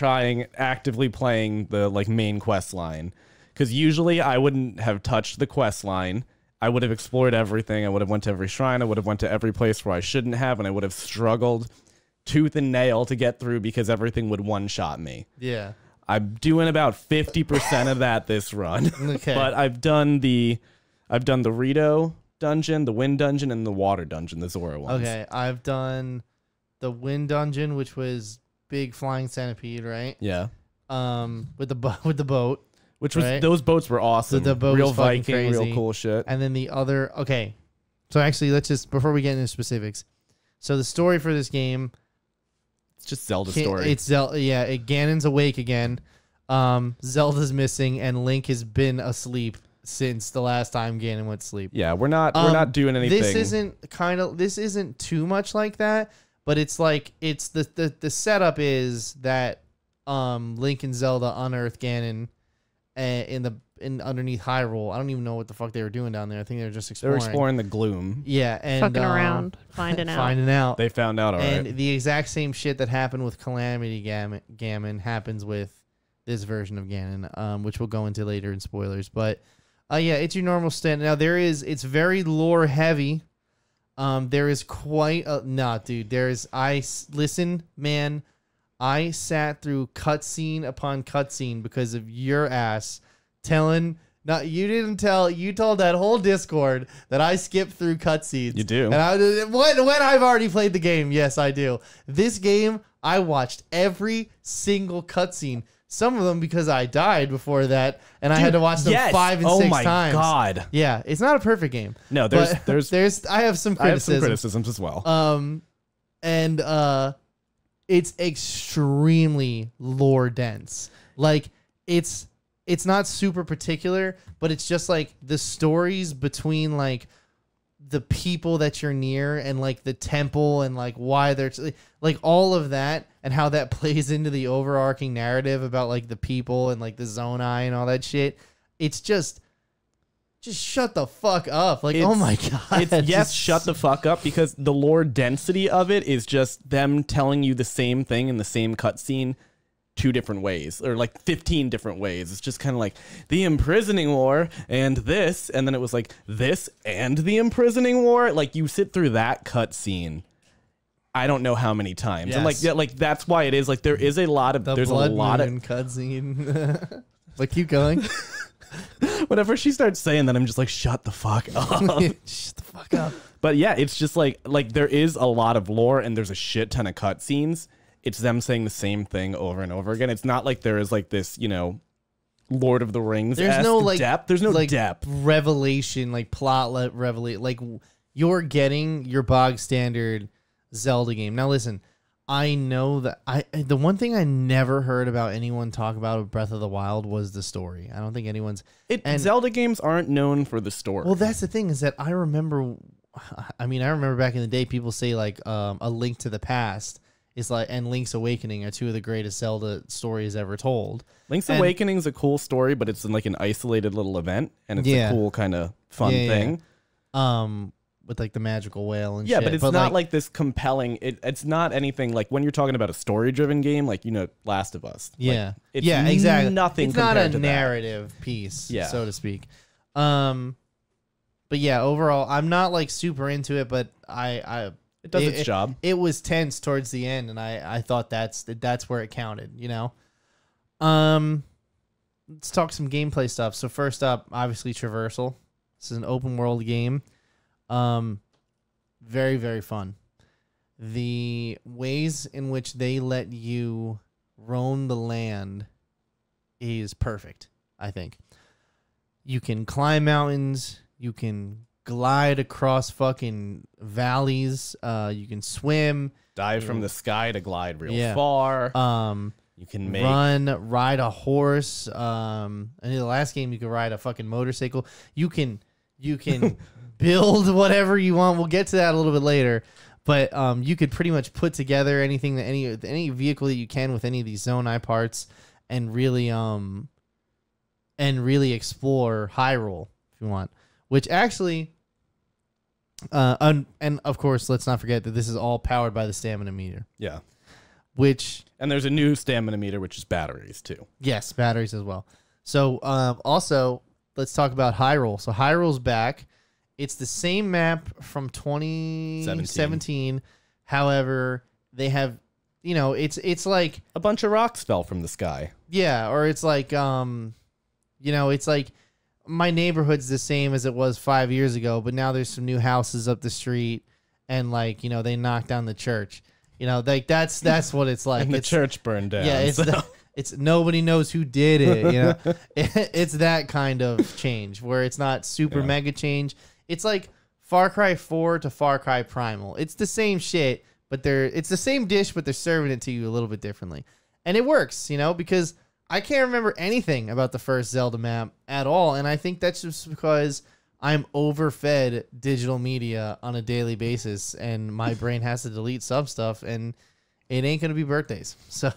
actively playing the like main quest line. Cause usually I wouldn't have touched the quest line. I would have explored everything. I would have went to every shrine. I would have went to every place where I shouldn't have, and I would have struggled tooth and nail to get through because everything would one-shot me. Yeah. I'm doing about 50% of that this run. Okay. But I've done the Rito dungeon, the Wind dungeon, and the Water dungeon, the Zora ones. Okay, I've done the Wind dungeon, which was big flying centipede, right? Yeah. With the boat, which was right? Those boats were awesome. The boat real was fucking Viking, crazy. real cool shit. And then the other, okay. So actually, let's just before we get into specifics. So the story for this game, It's just Zelda story. it's Zelda. Yeah, Ganon's awake again. Zelda's missing, and Link has been asleep since the last time Ganon went to sleep. Yeah, we're not doing anything. This isn't too much like that, but it's like it's the setup is that Link and Zelda unearth Ganon in underneath Hyrule. I don't even know what the fuck they were doing down there. I think they were just exploring. They were exploring the gloom. Yeah, and Fucking around, finding out. They found out alright. And the exact same shit that happened with Calamity Gammon happens with this version of Ganon, which we'll go into later in spoilers. But yeah, it's your normal stand. Now it's very lore heavy. There is quite a dude. Listen, man. I sat through cutscene upon cutscene because of your ass telling. No, you didn't tell. You told that whole Discord that I skipped through cutscenes. You do. And when I've already played the game, yes, I do. This game, I watched every single cutscene. Some of them because I died before that, and I had to watch them 5 and 6 times. Oh my god! Yeah, it's not a perfect game. No, there's I have some criticisms as well. And it's extremely lore dense. Like it's not super particular, but it's just like the stories between like the people that you're near and like the temple and like why they're like all of that and how that plays into the overarching narrative about like the people and like the Zonai and all that shit. It's just shut the fuck up. Like, oh my God. Yes, shut the fuck up, because the lore density of it is just them telling you the same thing in the same cutscene 2 different ways, or like 15 different ways. It's just kind of like the imprisoning war and this, and then it was like this and the imprisoning war. Like you sit through that cutscene I don't know how many times. Yes. And like that's why it is like there is a lot of there's a lot of cutscene. But keep going. Whenever she starts saying that, I'm just like, shut the fuck up. Shut the fuck up. But yeah, it's just like there is a lot of lore and there's a shit ton of cutscenes. It's them saying the same thing over and over again. It's not like there is like this, Lord of the Rings. There's no like depth. There's no like depth. Revelation, like plot revelation. Like you're getting your bog standard Zelda game. Now listen, I know that the one thing I never heard about anyone talk about with Breath of the Wild was the story. I don't think anyone's Zelda games aren't known for the story. Well, that's the thing is that I remember back in the day people say like A Link to the Past is like and Link's Awakening are 2 of the greatest Zelda stories ever told. Link's Awakening is a cool story, but it's in like an isolated little event, and it's a cool kind of fun thing. With like the magical whale and shit. But it's not like this compelling. It's not anything like when you're talking about a story-driven game, like Last of Us. Yeah, like, it's exactly. Nothing. It's not a to narrative piece, yeah. so to speak. But yeah, overall, I'm not like super into it, but It does its job. It was tense towards the end, and I thought that's where it counted. Let's talk some gameplay stuff. So first up, obviously Traversal. This is an open world game. Very, very fun. The ways in which they let you roam the land is perfect, I think. You can climb mountains. You can glide across fucking valleys. You can swim. Dive from the sky to glide real far. You can ride a horse. And in the last game, you could ride a fucking motorcycle. You can build whatever you want. We'll get to that a little bit later. But you could pretty much put together anything that any vehicle that you can with any of these Zonai parts, and really explore Hyrule if you want. Which actually, and of course, let's not forget that this is all powered by the stamina meter. Yeah. And there's a new stamina meter, which is batteries too. Yes, batteries as well. So also, let's talk about Hyrule. So Hyrule's back. It's the same map from 2017. However, they have, it's like a bunch of rocks fell from the sky. Yeah, or it's like, it's like my neighborhood's the same as it was 5 years ago, but now there's some new houses up the street, and they knocked down the church. That's what it's like. And the church burned down. Yeah, it's nobody knows who did it. It's that kind of change where it's not super mega change. It's like Far Cry 4 to Far Cry Primal. It's the same shit, but it's the same dish, but they're serving it to you a little bit differently. And it works, because I can't remember anything about the first Zelda map at all. And I think that's just because I'm overfed digital media on a daily basis, and my brain has to delete some stuff, and it ain't going to be birthdays. So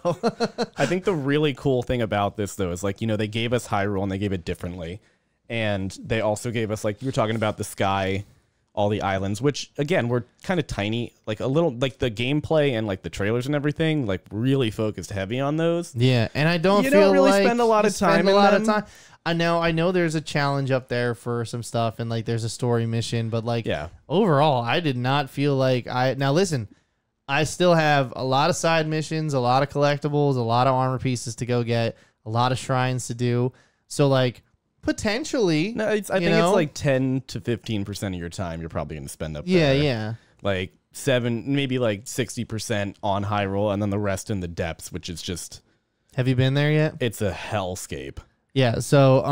I think the really cool thing about this, though, is they gave us Hyrule and they gave it differently. And they also gave us, you were talking about the sky, all the islands, which, again, were kind of tiny, a little, the gameplay and, the trailers and everything, really focused heavy on those. Yeah, and I don't really spend a lot of time in them. I know there's a challenge up there for some stuff, and, there's a story mission, but, overall, I did not feel now, listen, I still have a lot of side missions, a lot of collectibles, a lot of armor pieces to go get, a lot of shrines to do, so, potentially. No, I think it's 10 to 15% of your time you're probably going to spend up there. Yeah. 60% on Hyrule, and then the rest in the depths, which is just... Have you been there yet? It's a hellscape. Yeah, so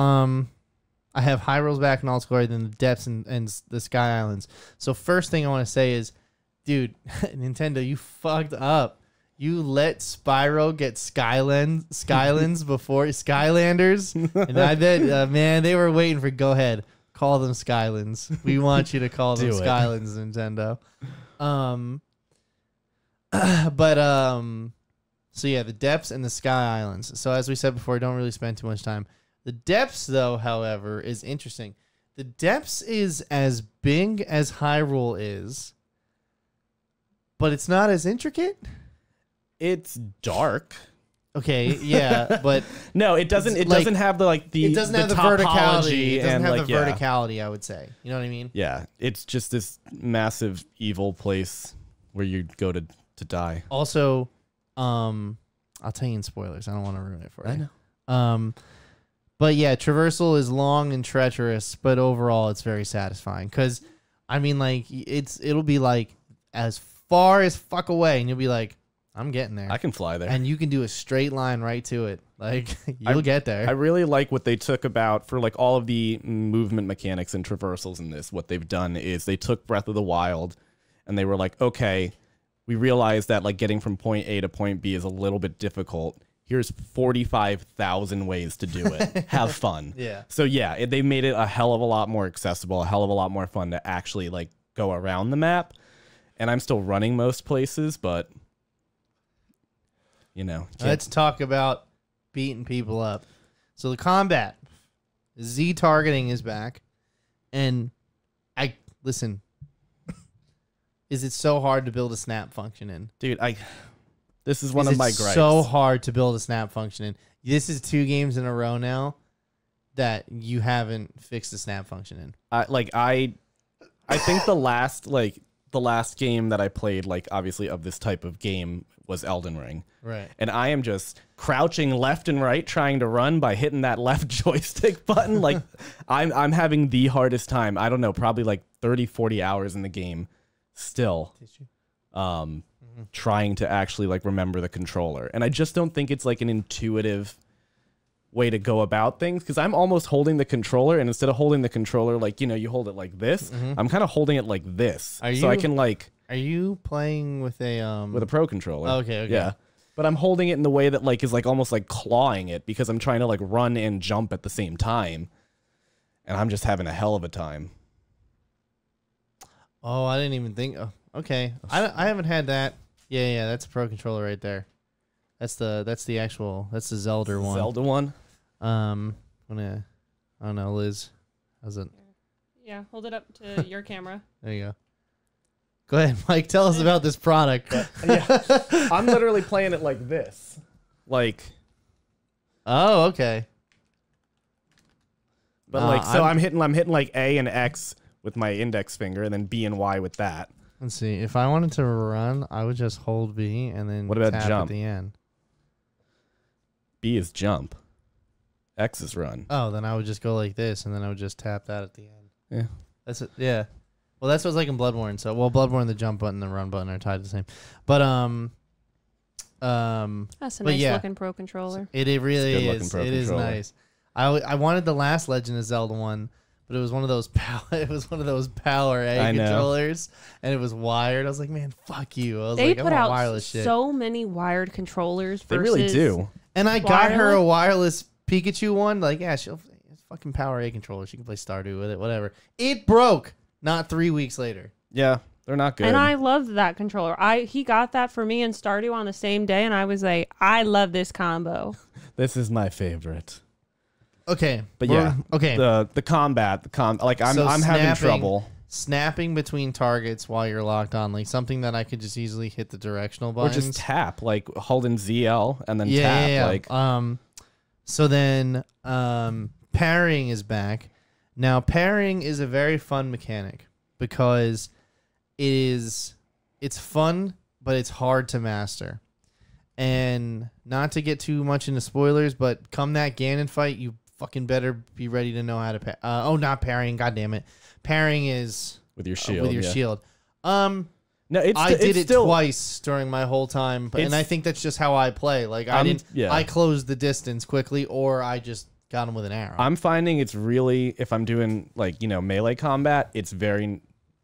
I have Hyrule's back in all its glory, then the depths and the Sky Islands. So first thing I want to say is, dude, Nintendo, you fucked up. You let Spyro get Skylands before Skylanders, and I bet, man, they were waiting for go ahead, call them Skylands. We want you to call them Skylands, Nintendo. So yeah, the depths and the Sky Islands. So as we said before, don't really spend too much time. The depths, though, however, is interesting. The depths is as big as Hyrule is, but it's not as intricate. It's dark. Okay, yeah, but no, it doesn't. It doesn't have the It doesn't have the verticality. It doesn't have the verticality. I would say. You know what I mean? Yeah, it's just this massive evil place where you go to die. Also, I'll tell you in spoilers. I don't want to ruin it for you. I know. But yeah, traversal is long and treacherous, but overall, it's very satisfying. Because I mean, it'll be as far as fuck away, and you'll be like, I'm getting there. I can fly there. And you can do a straight line right to it. You'll get there. I really like what they took about for all of the movement mechanics and traversals in this. What they've done is they took Breath of the Wild and they were like, okay, we realize that getting from point A to point B is a little bit difficult. Here's 45,000 ways to do it. Have fun. Yeah. So yeah, they made it a hell of a lot more accessible, a hell of a lot more fun to actually go around the map. And I'm still running most places, but let's talk about beating people up. So the combat, Z targeting is back, and listen. Is it so hard to build a snap function in, dude? This is one of my gripes. So hard to build a snap function in. This is 2 games in a row now that you haven't fixed the snap function in. I think the last the last game that I played, like obviously of this type of game, was Elden Ring. Right. And I am just crouching left and right trying to run by hitting that left joystick button. Like I'm having the hardest time. I don't know, probably like 30, 40 hours in the game still. Trying to actually like remember the controller. And I just don't think it's like an intuitive way to go about things, because I'm almost holding the controller, and instead of holding the controller like, you know, you hold it like this, I'm kind of holding it like this. So I can like... Are you playing with a pro controller? Okay. Yeah. But I'm holding it in the way that like is like almost like clawing it, because I'm trying to like run and jump at the same time. And I'm just having a hell of a time. Oh, I didn't even think. Oh, okay. I haven't had that. Yeah, that's a pro controller right there. That's the Zelda one. Zelda one? I don't know, Liz. How's it? Yeah, hold it up to your camera. There you go. Go ahead, Mike. Tell us about this product. Yeah. I'm literally playing it like this. Like. Oh, okay. But like, so I'm hitting like A and X with my index finger, and then B and Y with that. Let's see. If I wanted to run, I would just hold B and then what about tap jump? At the end. B is jump. X is run. Oh, then I would just go like this, and then I would just tap that at the end. Yeah. That's it. Yeah. Well, that's what's like in Bloodborne. So, Bloodborne, the jump button and the run button are tied to the same. But that's a nice looking pro controller. It really it's is. It is nice. I wanted the last Legend of Zelda one, but it was one of those power A controllers, and it was wired. I was like, man, fuck you. I was they like, put I want out wireless shit. so many wired controllers. They really do. And I got her a wireless Pikachu one. Like, yeah, it's fucking power A controller. She can play Stardew with it, whatever. It broke. Not 3 weeks later. Yeah, they're not good. And I loved that controller. He got that for me and Stardew on the same day, and I was like, I love this combo. This is my favorite. Okay, but yeah, okay. The combat, like I'm having trouble snapping between targets while you're locked on, like something that I could just easily hit the directional buttons or just tap, like holding ZL and then tap. Yeah. Like so then parrying is back. Now, parrying is a very fun mechanic because it's fun, but it's hard to master. And not to get too much into spoilers, but come that Ganon fight, you fucking better be ready to know how to not parrying, god damn it. Parrying is with your shield. No, I did it twice during my whole time, and I think that's just how I play. Like I closed the distance quickly, or I just got him with an arrow. I'm finding it's really, if I'm doing like, melee combat, it's very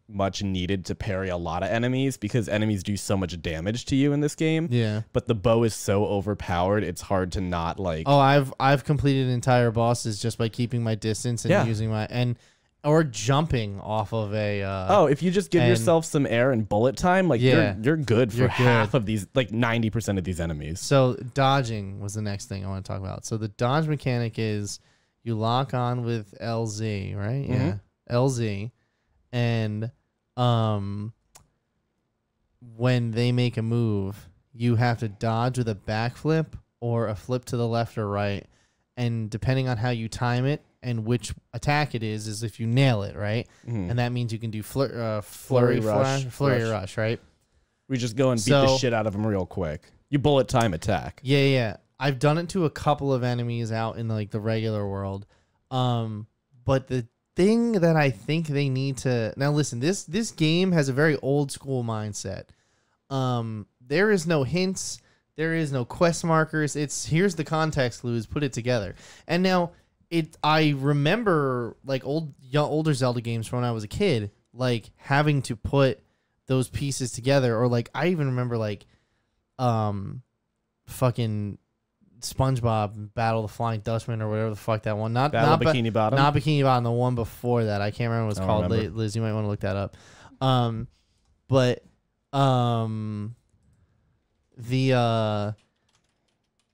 much needed to parry a lot of enemies, because enemies do so much damage to you in this game. Yeah. But the bow is so overpowered, it's hard to not like... Oh, I've completed entire bosses just by keeping my distance and using my... Or jumping off of a... if you just give yourself some air and bullet time, like you're good for half of these, like 90% of these enemies. So dodging was the next thing I want to talk about. So the dodge mechanic is you lock on with LZ, right? Mm-hmm. Yeah, LZ. And when they make a move, you have to dodge with a backflip or a flip to the left or right. And depending on how you time it, and which attack it is if you nail it, right? Mm-hmm. And that means you can do flurry rush, right? We just go and beat the shit out of them real quick. You bullet time attack. Yeah. I've done it to a couple of enemies out in like the regular world. But the thing that I think they need to... Now listen, this game has a very old school mindset. There is no hints. There is no quest markers. It's here's the context clues, put it together. And now... I remember like older Zelda games from when I was a kid, like having to put those pieces together, or like I even remember like, fucking SpongeBob Battle of the Flying Dutchman or whatever the fuck that one. Not Bikini Bottom. Not Bikini Bottom. The one before that, I can't remember what it's called. Liz, you might want to look that up.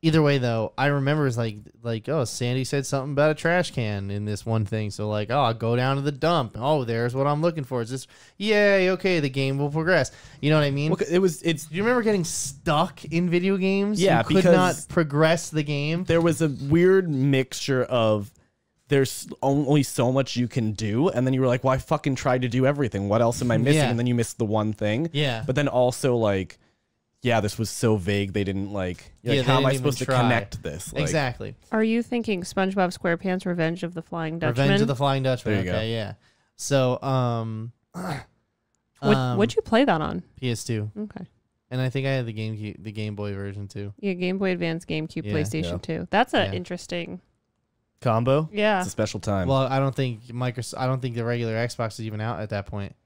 Either way, though, I remember it's like, oh, Sandy said something about a trash can in this one thing. So, like, oh, I'll go down to the dump. Oh, there's what I'm looking for. Is this, yay, okay, the game will progress. You know what I mean? Well, do you remember getting stuck in video games? Yeah, you could not progress the game. There was a weird mixture of there's only so much you can do, and then you were like, well, I fucking tried to do everything. What else am I missing? Yeah. And then you missed the one thing. Yeah. But then also like, yeah, this was so vague. They didn't like, Yeah, like they how am I didn't even supposed to try. connect this? Like, Exactly. Are you thinking SpongeBob SquarePants Revenge of the Flying Dutchman? Revenge of the Flying Dutchman. There you Okay, yeah. So, What'd you play that on? PS2. Okay. And I think I had the Game Boy version too. Yeah, Game Boy Advance, GameCube, Yeah. PlayStation Yeah. 2. That's an Yeah. interesting. Combo? Yeah. It's a special time. Well, I don't think the regular Xbox was even out at that point.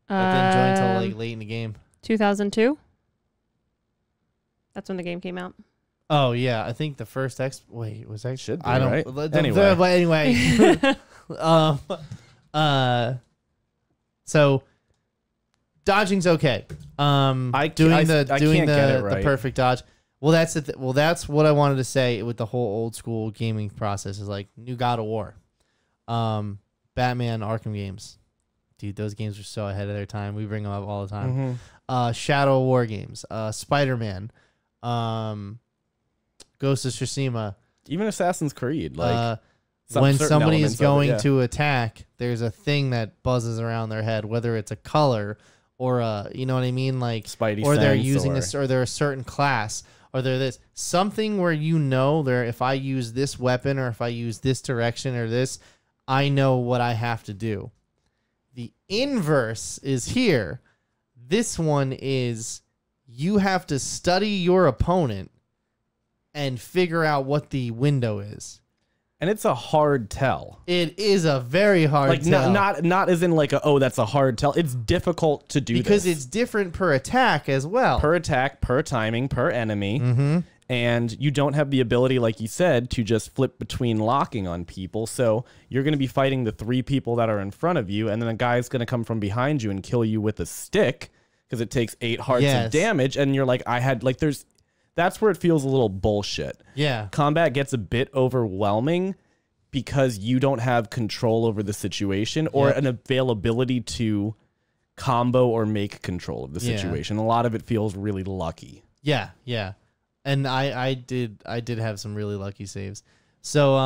It didn't join until like late in the game. 2002. That's when the game came out. Oh yeah, I think the first Wait, was that? Should be, I don't. right? Anyway, Anyway. but anyway, so dodging's okay. Doing can't get it the right. perfect dodge. Well, that's what I wanted to say with the whole old school gaming process is like new God of War, Batman Arkham games. Dude, those games are so ahead of their time. We bring them up all the time. Shadow War games, Spider-Man, Ghost of Tsushima. Even Assassin's Creed, like When certain somebody elements is of it, going yeah. to attack, there's a thing that buzzes around their head, whether it's a color or a, you know what I mean, like Spidey or they're sense using or- or they're a certain class, or they're this something where there. If I use this weapon or if I use this direction or this, I know what I have to do. The inverse is here. This one is you have to study your opponent and figure out what the window is. And it's a hard tell. It is a very hard Like tell. not as in like that's a hard tell. It's difficult to do because this. it's different per attack as well. per attack, per timing, per enemy. Mm-hmm. And you don't have the ability, like you said, to just flip between locking on people. So you're going to be fighting the 3 people that are in front of you, and then a guy's going to come from behind you and kill you with a stick because it takes 8 hearts Yes. of damage. And you're like, that's where it feels a little bullshit. Yeah. Combat gets a bit overwhelming because you don't have control over the situation or Yep. an availability to combo or make control of the Yeah. situation. A lot of it feels really lucky. Yeah, yeah. And I did have some really lucky saves. So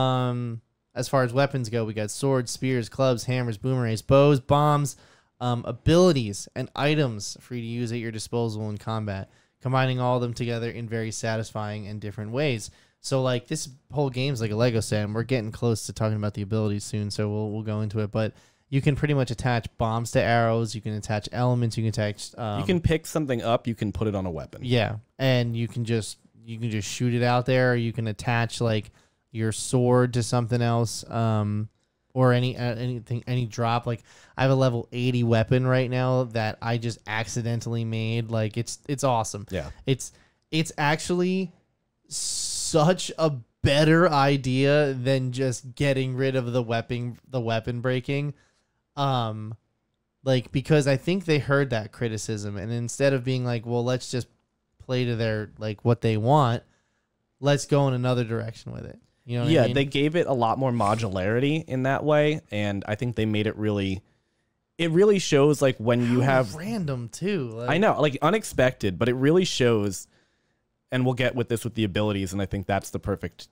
as far as weapons go, we got swords, spears, clubs, hammers, boomerangs, bows, bombs, abilities, and items for you to use at your disposal in combat, combining all of them together in very satisfying and different ways. So like this whole game's like a Lego set, and we're getting close to talking about the abilities soon, so we'll go into it. But you can pretty much attach bombs to arrows. You can attach elements. You can attach. You can pick something up. You can put it on a weapon. Yeah, and you can just shoot it out there. Or you can attach like your sword to something else, or any drop. Like I have a level 80 weapon right now that I just accidentally made. Like it's awesome. Yeah. It's actually such a better idea than just getting rid of the weapon breaking. Like because I think they heard that criticism, and instead of being like, well, let's just play to their like what they want, let's go in another direction with it. You know what I mean? They gave it a lot more modularity in that way, and I think they made it really shows like when you have random too. Like, I know, like unexpected, but it really shows, and we'll get with this with the abilities, and I think that's the perfect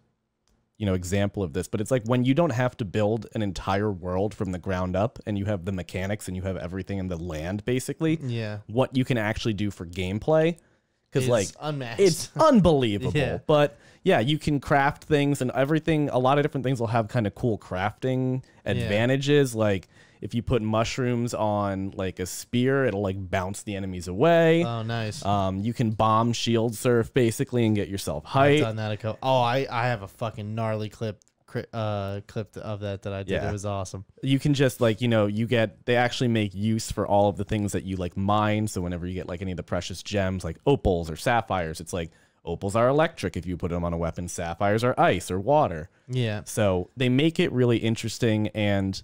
example of this. But it's like when you don't have to build an entire world from the ground up, and you have the mechanics and you have everything in the land basically. Yeah. What you can actually do for gameplay, because It's like unmatched. it's unbelievable. Yeah. But yeah, you can craft things and everything. A lot of different things will have kind of cool crafting advantages. Like if you put mushrooms on like a spear, it'll like bounce the enemies away. Oh, nice. You can bomb shield surf basically and get yourself I've height. done that I have a fucking gnarly clip of that I did. Yeah. It was awesome. You can just like, they actually make use for all of the things that you like mine. So whenever you get like any of the precious gems, like opals or sapphires, it's like opals are electric if you put them on a weapon. Sapphires are ice or water. Yeah. So they make it really interesting, and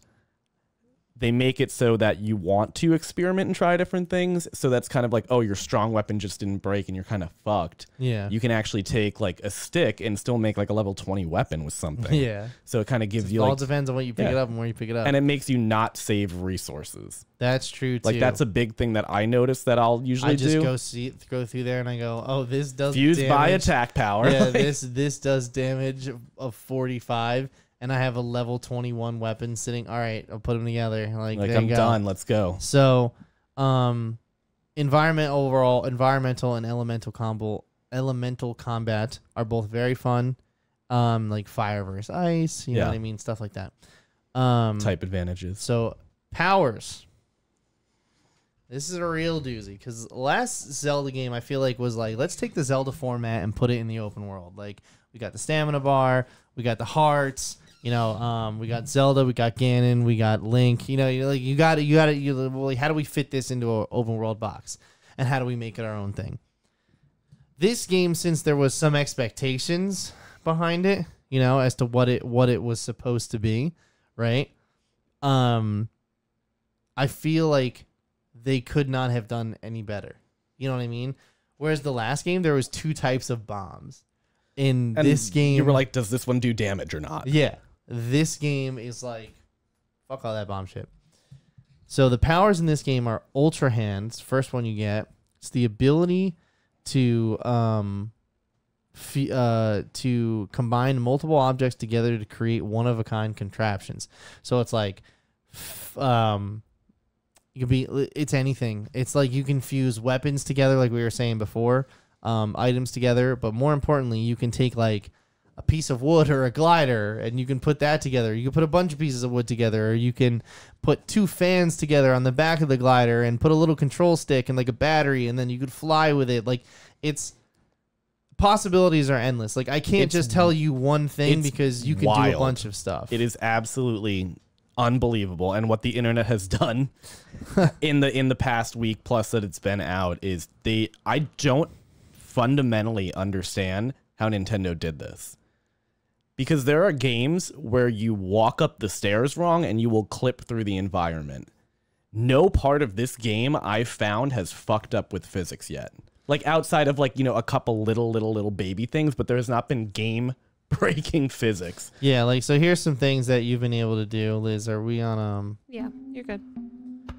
they make it so that you want to experiment and try different things. So that's kind of like, oh, your strong weapon just didn't break and you're kind of fucked. Yeah. You can actually take like a stick and still make like a level 20 weapon with something. Yeah. So it kind of gives It you all like, depends on what you pick it up and where you pick it up. and it makes you not save resources. That's true too. Like that's a big thing that I notice that I'll usually I just do. go through there and I go, oh, this does Fused by damage. attack power. Yeah, Like, this does damage of 45, and I have a level 21 weapon sitting. All right, I'll put them together. Like there I'm you go. done. Let's go. So, environmental and elemental combat are both very fun. Like fire versus ice, you know what I mean, stuff like that. Type advantages. So powers. This is a real doozy because last Zelda game I feel like was like, let's take the Zelda format and put it in the open world. Like we got the stamina bar, we got the hearts, you know, we got Zelda, we got Ganon, we got Link. You know, you got well, how do we fit this into an open world box, and how do we make it our own thing? This game, since there was some expectations behind it, you know, as to what it was supposed to be, right? I feel like they could not have done any better. You know what I mean? Whereas the last game, there was 2 types of bombs. In this game, you were like, does this one do damage or not? Yeah. This game is like, fuck all that bomb shit. So the powers in this game are Ultra Hands. First one you get. It's the ability to combine multiple objects together to create one-of-a-kind contraptions. So it's like, it's anything. It's like you can fuse weapons together, like we were saying before, items together. But more importantly, you can take like a piece of wood or a glider, and you can put that together. You can put a bunch of pieces of wood together, or you can put 2 fans together on the back of the glider and put a little control stick and like a battery, and then you could fly with it. Like it's possibilities are endless. Like I can't just tell you one thing because you can do a bunch of stuff. It is absolutely unbelievable, and what the internet has done in the past week plus that it's been out is I don't fundamentally understand how Nintendo did this. Because there are games where you walk up the stairs wrong and you will clip through the environment. No part of this game I've found has fucked up with physics yet. Like outside of like, you know, a couple little baby things, but there has not been game breaking physics. Yeah, like so here's some things that you've been able to do. Liz, are we on Yeah, you're good.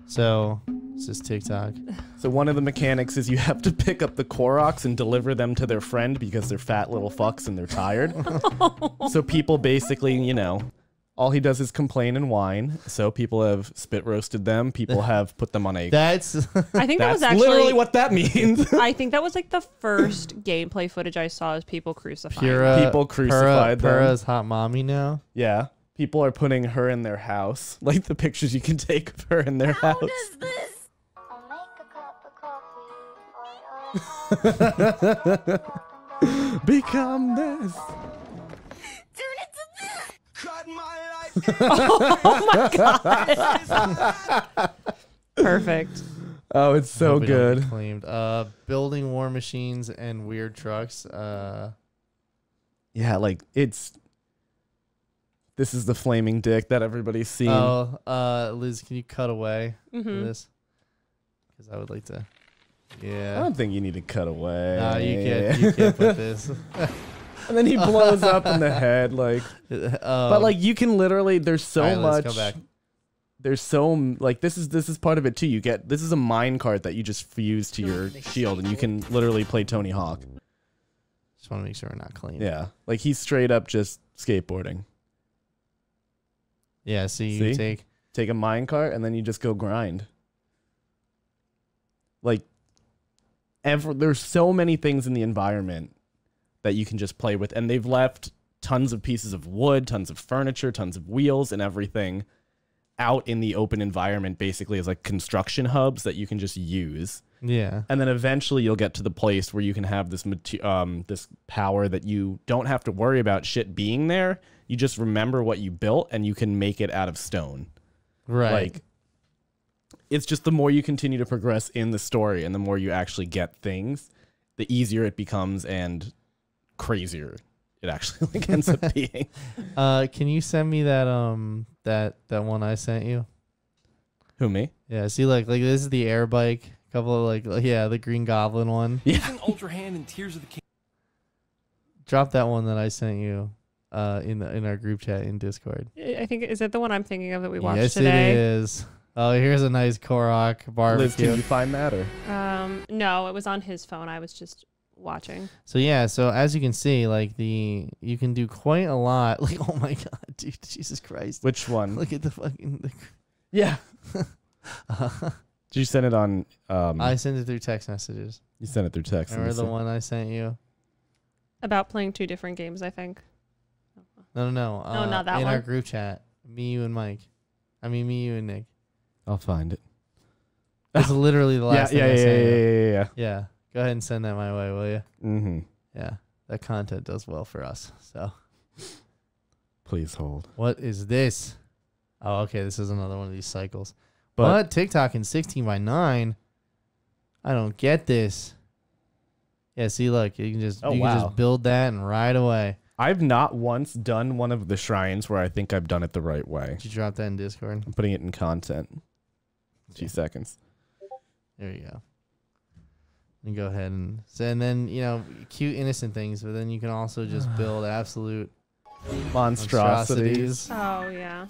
So this is TikTok. So one of the mechanics is you have to pick up the Koroks and deliver them to their friend because they're fat little fucks and they're tired. So people basically, you know, all he does is complain and whine. So people have spit roasted them. People have put them on a... That's... I think that was actually... literally what that means. I think that was like the first gameplay footage I saw is people crucifying them. People crucified them. Pura's hot mommy now? Yeah. People are putting her in their house. Like the pictures you can take of her in their house. How does this? I'll make a cup of coffee. Become this. Turn it to this. Cut my life. Oh my god. Perfect. Oh, it's so Hope we don't good. get claimed. Building war machines and weird trucks. Yeah, like it's... This is the flaming dick that everybody's seen. Oh, Liz, can you cut away for Mm-hmm. this? Because I would like to. I Yeah. don't think you need to cut away. No, you can't. You can't put this. And then he blows up in the head, like. But like, you can literally. There's so All right, much. let's go back. There's so like this is part of it too. You get this is a mine cart that you just fuse to your shield, and you can literally play Tony Hawk. Just want to make sure we're not clean. Yeah, like he's straight up just skateboarding. Yeah. So you See? Take a mine cart and then you just go grind. Like, there's so many things in the environment that you can just play with, and they've left tons of pieces of wood, tons of furniture, tons of wheels, and everything out in the open environment, basically as like construction hubs that you can just use. Yeah. And then eventually you'll get to the place where you can have this this power that you don't have to worry about shit being there. You just remember what you built and you can make it out of stone. Right. Like, it's just the more you continue to progress in the story and the more you actually get things, the easier it becomes and crazier it actually like ends up being. Can you send me that that one I sent you? Who, me? Yeah. See, like this is the air bike. Couple of the Green Goblin one. Yeah. Using Ultra Hand and Tears of the King. Drop that one that I sent you in our group chat in Discord. I think, is that the one I'm thinking of that we watched Yes, today? it is. Oh, here's a nice Korok barbecue. Liz, can you find that or? No, it was on his phone. I was just watching. So yeah, so as you can see, like you can do quite a lot. Like, oh my god, dude, Jesus Christ! Which one? Look at the fucking. Yeah. Did you send it on? I sent it through text messages. You sent it through text. Remember the one I sent you? About playing 2 different games, I think. No. No, not that in our one. group chat, me, you, and Mike. I mean, me, you, and Nick. I'll find it. That's literally the last thing I sent you. Yeah. Yeah. Go ahead and send that my way, will you? Mm-hmm. Yeah. That content does well for us. So, Please hold. what is this? Oh, okay. This is another one of these cycles. But What? TikTok in 16:9? I don't get this. Yeah, see, look, you can just just build that and right away. I've not once done one of the shrines where I think I've done it the right way. Did you drop that in Discord? I'm putting it in content. 2 seconds. There you go. And go ahead and then cute innocent things, but then you can also just build absolute Monstrosities. Oh, yeah.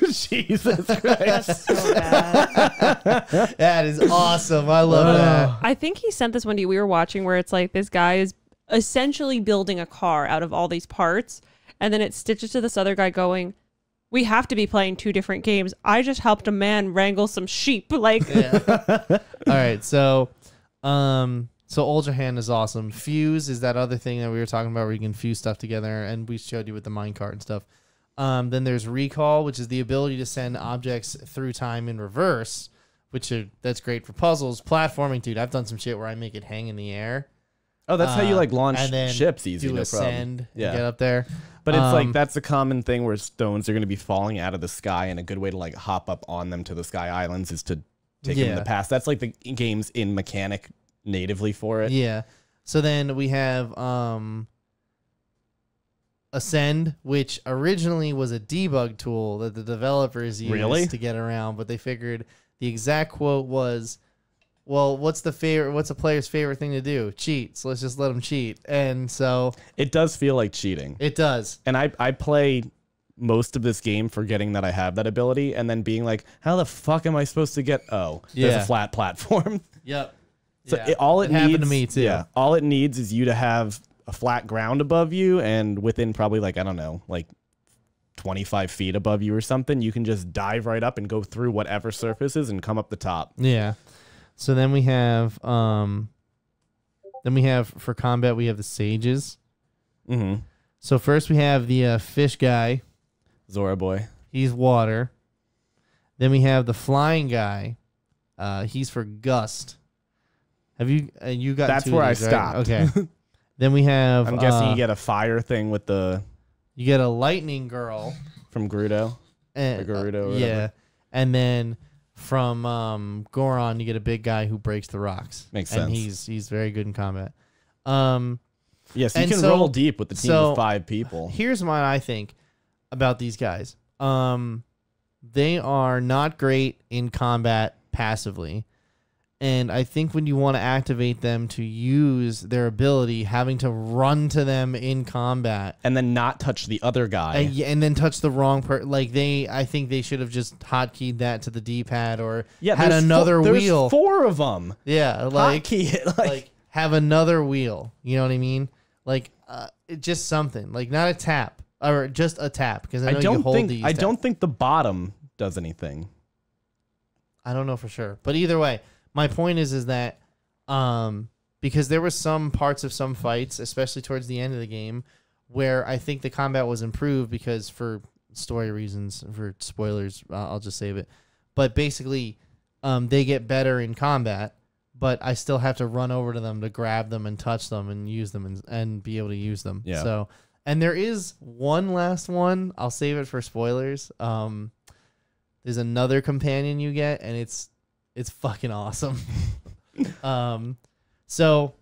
Jesus Christ. That's so bad. That is awesome. I love that. I think he sent this one to you. We were watching where it's like this guy is essentially building a car out of all these parts. And then it stitches to this other guy going, we have to be playing 2 different games. I just helped a man wrangle some sheep. Like, Yeah. All right. So Ultra Hand is awesome. Fuse is that other thing that we were talking about where you can fuse stuff together. And we showed you with the minecart and stuff. Then there's Recall, which is the ability to send objects through time in reverse, that's great for puzzles. Platforming, dude. I've done some shit where I make it hang in the air. Oh, that's how you like launch and then ships easy, do no ascend problem. Yeah. and get up there. But it's like that's a common thing where stones are going to be falling out of the sky, and a good way to like hop up on them to the sky islands is to take them in the past. That's like the game's in mechanic natively for it. Yeah. So then we have Ascend, which originally was a debug tool that the developers used to get around, but they figured the exact quote was, well, what's a player's favorite thing to do? Cheat. So let's just let them cheat. And so It does feel like cheating. it does. And I play most of this game forgetting that I have that ability and then being like, how the fuck am I supposed to get there's Yeah. a flat platform. Yep. So Yeah. all it needs happened to me too. Yeah. All it needs is you to have a flat ground above you, and within probably like, I don't know, like 25 feet above you or something, you can just dive right up and go through whatever surfaces and come up the top. Yeah. So then we have for combat we have the sages. Mm-hmm. So first we have the fish guy. Zora boy. He's water. Then we have the flying guy. He's for gust. Have you got? That's where I stopped. Okay. Then we have. I'm guessing you get a fire thing with the You get a lightning girl. from Gerudo. And, Or Gerudo or whatever. yeah. And then from Goron, you get a big guy who breaks the rocks. Makes and sense. he's very good in combat. Yes, you and can so- roll deep with the team so of 5 people. Here's what I think about these guys. They are not great in combat passively. And I think when you want to activate them to use their ability, having to run to them in combat And then not touch the other guy. and then touch the wrong I think they should have just hotkeyed that to the D-pad or had there's another wheel. There's 4 of them. Yeah, like Hotkey it. like have another wheel. You know what I mean? Like just something like not a tap or just a tap because I know you hold these. I don't think the bottom does anything. I don't know for sure, but either way, my point is that because there were some parts of some fights, especially towards the end of the game, where I think the combat was improved because for story reasons, for spoilers, I'll just save it. But basically, they get better in combat, but I still have to run over to them to grab them and touch them and use them and be able to use them. Yeah. So, and there is one last one. I'll save it for spoilers. There's another companion you get, and it's fucking awesome. So,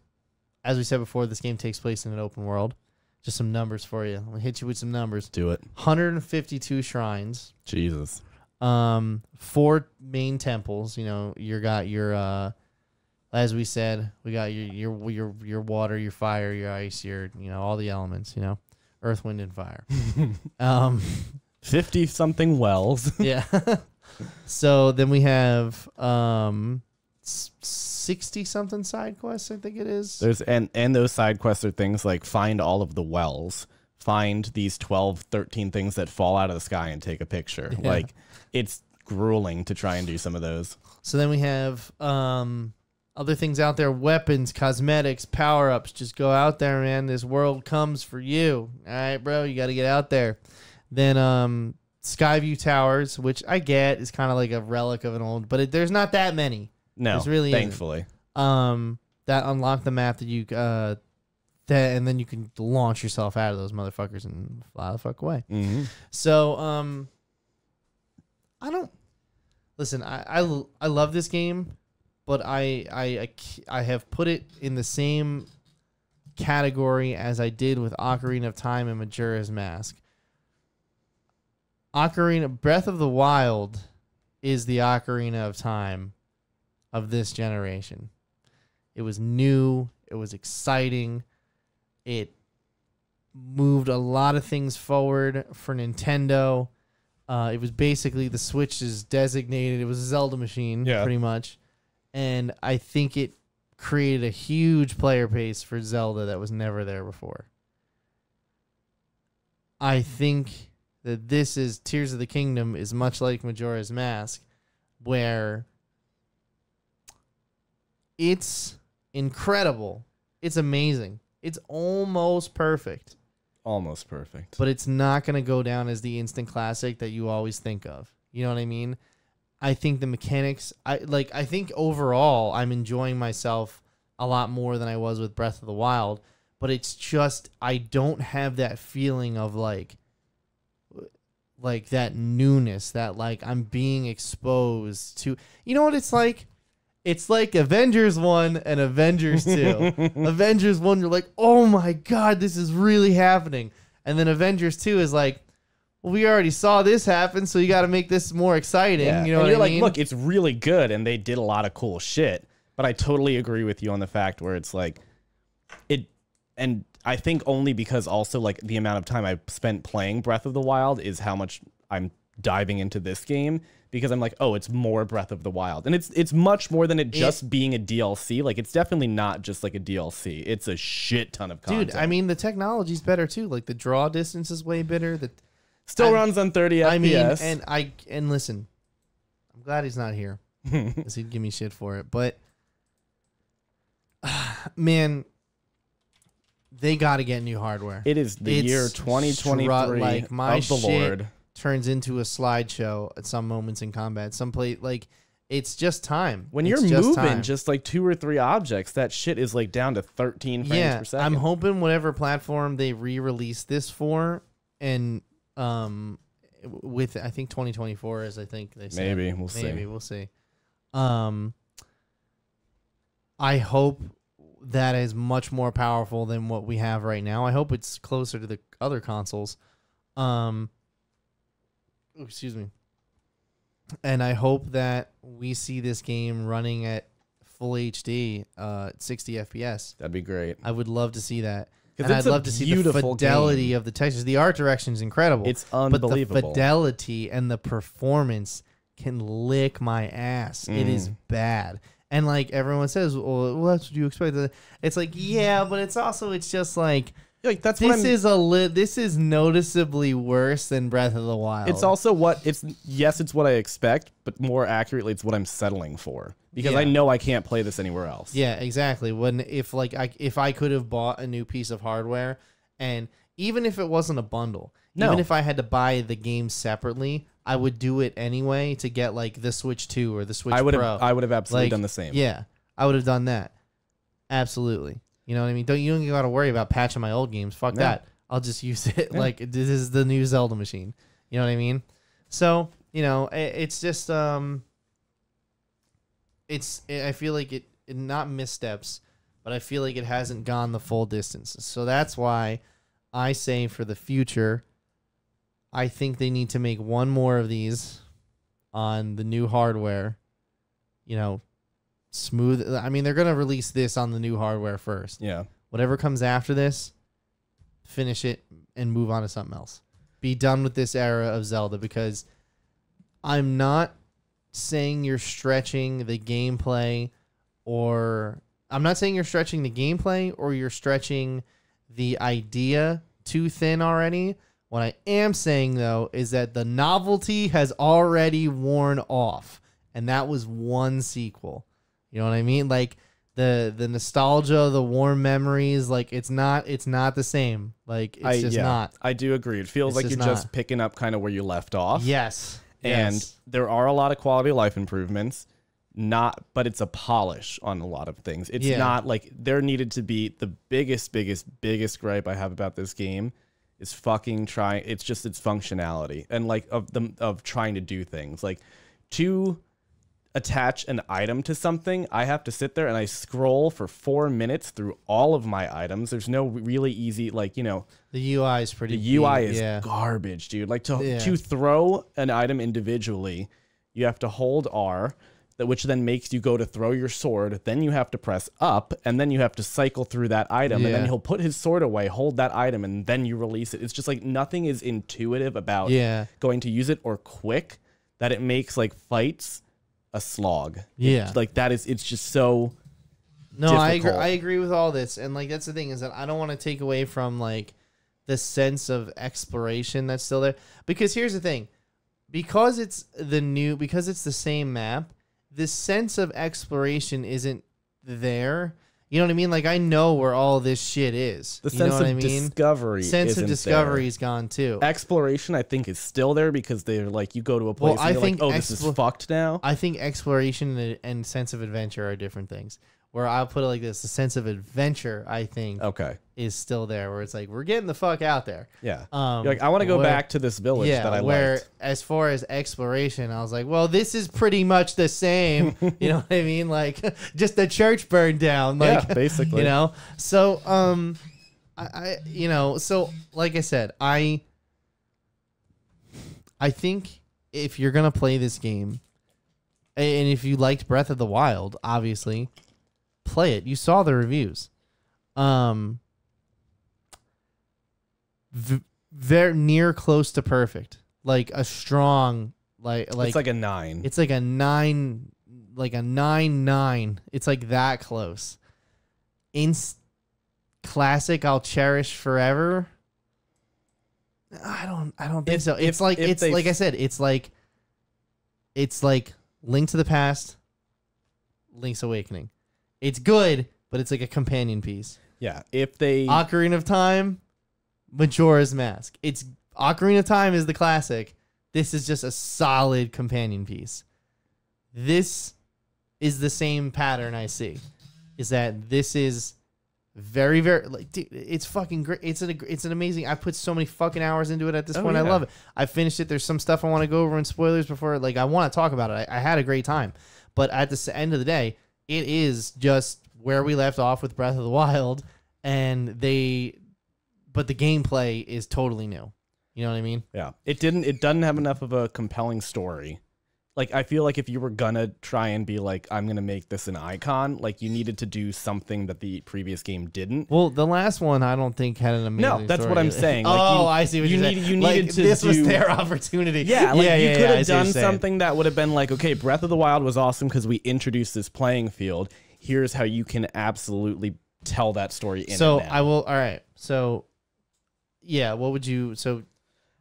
as we said before, this game takes place in an open world. Just some numbers for you. I'll hit you with some numbers. Do it. 152 shrines. Jesus. 4 main temples. You know, you got your as we said, we got your water, your fire, your ice, your all the elements. You know, earth, wind, and fire. 50 something wells. Yeah. So then we have 60 something side quests, I think it is. There's and those side quests are things like find all of the wells, find these 12, 13 things that fall out of the sky and take a picture. Yeah. Like, it's grueling to try and do some of those. So then we have other things out there, weapons, cosmetics, power-ups. Just go out there, man. This world comes for you. All right, bro, you got to get out there. Then Skyview Towers, which I get is kind of like a relic of an old, but there's not that many. No, There's really thankfully. That unlock the map that you and then you can launch yourself out of those motherfuckers and fly the fuck away. Mm-hmm. So I don't listen. I love this game, but I have put it in the same category as I did with Ocarina of Time and Majora's Mask. Breath of the Wild is the Ocarina of Time of this generation. It was new. It was exciting. It moved a lot of things forward for Nintendo. It was basically the Switch's designated. It was a Zelda machine, pretty much. And I think it created a huge player base for Zelda that was never there before. I think that this is Tears of the Kingdom is much like Majora's Mask, where it's incredible. It's amazing. It's almost perfect. Almost perfect. But it's not going to go down as the instant classic that you always think of. You know what I mean? I think the mechanics, I think overall I'm enjoying myself a lot more than I was with Breath of the Wild, but it's just I don't have that feeling of like that newness, that like I'm being exposed to. You know what it's like? It's like Avengers 1 and Avengers 2. Avengers 1, you're like, oh my God, this is really happening. And then Avengers 2 is like, well, we already saw this happen, so you got to make this more exciting. Yeah. You know and what you're I like, mean? look, it's really good, and they did a lot of cool shit. But I totally agree with you on the fact where it's like, and I think only because also like the amount of time I spent playing Breath of the Wild is how much I'm diving into this game. Because I'm like, oh, it's more Breath of the Wild. And it's much more than it just being a DLC. Like, it's definitely not just like a DLC. It's a shit ton of content. Dude, I mean, the technology's better, too. Like, the draw distance is way better. Still runs on 30 FPS. And listen, I'm glad he's not here. Because he'd give me shit for it. But, man, they got to get new hardware. It is the year 2023 like my of the shit Lord. Turns into a slideshow at some moments in combat. Like, it's just time. When it's you're moving time. just like 2 or 3 objects, that shit is like down to 13 frames per second. I'm hoping whatever platform they re-release this for, and with I think 2024 is I think they said. Maybe we'll see. I hope that is much more powerful than what we have right now. I hope it's closer to the other consoles. Excuse me. And I hope that we see this game running at full HD, 60 FPS. That'd be great. I would love to see that. 'Cause And it's I'd a love to see the beautiful fidelity game. of the textures. The art direction is incredible. It's But the unbelievable. fidelity and the performance can lick my ass. It is bad. And like everyone says, well, that's what you expect. It's like, yeah, but it's just like, Like that's what this is noticeably worse than Breath of the Wild. It's also it's what I expect, but more accurately, it's what I'm settling for because I know I can't play this anywhere else. Yeah, exactly. If I could have bought a new piece of hardware, and even if it wasn't a bundle, even if I had to buy the game separately, I would do it anyway to get like the Switch 2 or the Switch Pro. I would have absolutely done the same. Yeah, I would have done that. Absolutely. You know what I mean? You don't got to worry about patching my old games. Fuck that. I'll just use it like this is the new Zelda machine. You know what I mean? So, you know, it's just I feel like it not missteps, but I feel like it hasn't gone the full distance. So that's why I say for the future, I think they need to make one more of these on the new hardware. You know, smooth. I mean, they're going to release this on the new hardware first. Yeah. Whatever comes after this, finish it and move on to something else. Be done with this era of Zelda, because I'm not saying you're stretching the gameplay or I'm not saying you're stretching the gameplay or you're stretching the idea too thin already. What I am saying, though, is that the novelty has already worn off, and that was one sequel. You know what I mean? Like the nostalgia, the warm memories, like it's not the same. Like it's just not. I do agree. It feels It's like you're just just picking up kind of where you left off. Yes. And Yes. there are a lot of quality of life improvements, but it's a polish on a lot of things. It's Yeah. not like there needed to be the biggest gripe I have about this game is fucking trying. It's just its functionality and like of trying to do things like to attach an item to something. I have to sit there and I scroll for 4 minutes through all of my items. There's no really easy, like, you know, The UI is pretty. the UI is yeah. garbage, dude. Like to Yeah. throw an item individually, you have to hold R, which then makes you go to throw your sword. Then you have to press up, and then you have to cycle through that item, and then Yeah. he'll put his sword away, hold that item, and then you release it. It's just like nothing is intuitive about Yeah. going to use it or quick that it makes like fights a slog. Yeah. Like that is, it's just so. No, difficult. I agree with all this, and like that's the thing is that I don't want to take away from like the sense of exploration that's still there. Because here's the thing, because it's the same map, the sense of exploration isn't there. You know what I mean? Like I know where all this shit is. The You know sense what of I mean? discovery. Sense of isn't discovery there. is gone too. Exploration, I think, is still there because they're like, you go to a place Well, and I you're think like, oh, this is fucked now. I think exploration and sense of adventure are different things. Where I'll put it like this: the sense of adventure, I think, Okay. is still there. Where it's like we're getting the fuck out there. Yeah. You're You're like, I want to go back to this village that I where liked. as far as exploration, I was like, well, this is pretty much the same. You know what I mean? Like, just the church burned down. Like, Yeah, basically. You know. So, I you know, so like I said, I think if you're gonna play this game, and if you liked Breath of the Wild, obviously, play it. You saw the reviews. Very near close to perfect. Like a strong, like It's like a 9. it's like a 9, like a 9-9. It's like that close. Classic. I'll cherish forever. I don't think so. It's like I said. It's like Link to the Past, Link's Awakening. It's good, but it's like a companion piece. Yeah. If they. Ocarina of Time, Majora's Mask. It's Ocarina of Time is the classic. This is just a solid companion piece. This is the same pattern I see. Is that this is very, very like, dude, it's fucking great. It's an amazing. I put so many fucking hours into it at this point. I yeah. love it. I finished it. There's some stuff I want to go over in spoilers before. Like I want to talk about it. I had a great time, but at the end of the day, it is just where we left off with Breath of the Wild, but the gameplay is totally new. You know what I mean? Yeah. It doesn't have enough of a compelling story. Like, I feel like if you were gonna try and be like, I'm gonna make this an icon, like you needed to do something that the previous game didn't. Well, the last one I don't think had an amazing No, that's story. what I'm saying. Like, I see what you're saying. You Like, needed to this was do- their opportunity. Yeah, like you could I have see what done you're saying. something that would have been like, okay, Breath of the Wild was awesome because we introduced this playing field. Here's how you can absolutely tell that story in So and out. I will. All right. So, yeah. What would you? So,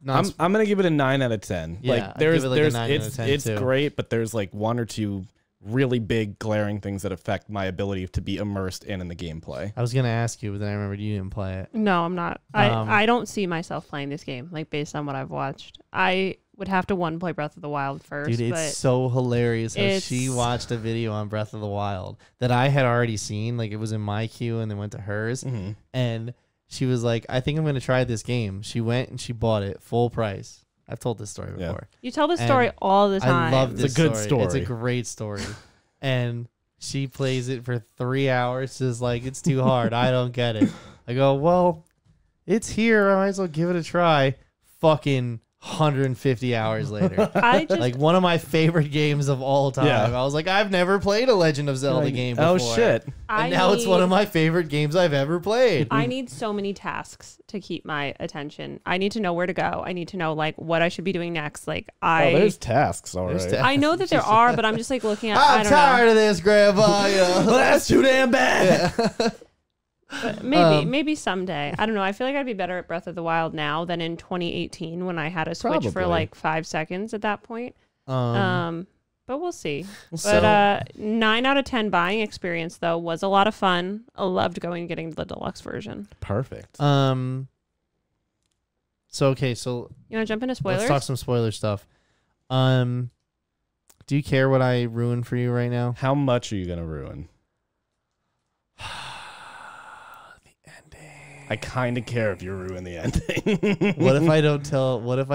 I'm gonna give it a 9 out of 10. Yeah, like I'd there's give it like a there's 9 out of 10 it's too. great, but there's like one or two really big glaring things that affect my ability to be immersed in the gameplay. I was gonna ask you, but then I remembered you didn't play it. No, I'm not. I don't see myself playing this game, like based on what I've watched. I would have to play Breath of the Wild first. Dude, but it's so hilarious how it's- she watched a video on Breath of the Wild that I had already seen. Like it was in my queue and then went to hers, Mm-hmm. and she was like, "I think I'm gonna try this game." She went and she bought it full price. I've told this story Yeah. before. you tell the And story all the time. I love this It's a good story. It's a story. great story. And she plays it for 3 hours. Just like, it's too hard. I don't get it. I go, well, it's here. I might as well give it a try. Fucking 150 hours later. I just Like one of my favorite games of all time. Yeah. I was like, I've never played a Legend of Zelda Like, game before. oh shit. And now it's one of my favorite games I've ever played. I need so many tasks to keep my attention. I need to know where to go. I need to know like what I should be doing next. Like Oh, there's tasks, all There's right. tasks. I know that there are, but I'm just like looking at. I I'm don't tired of this, Grandpa. You know? That's too damn bad. But maybe someday. I don't know. I feel like I'd be better at Breath of the Wild now than in 2018 when I had a Switch for Probably. like 5 seconds at that point. But we'll see. So- But 9 out of 10 buying experience though was a lot of fun. I loved going and getting the deluxe version. Perfect. So so You want to jump into spoilers? let's talk some spoiler stuff. Do you care what I ruin for you right now? How much are you gonna ruin? I kind of care if you ruin the ending. What if I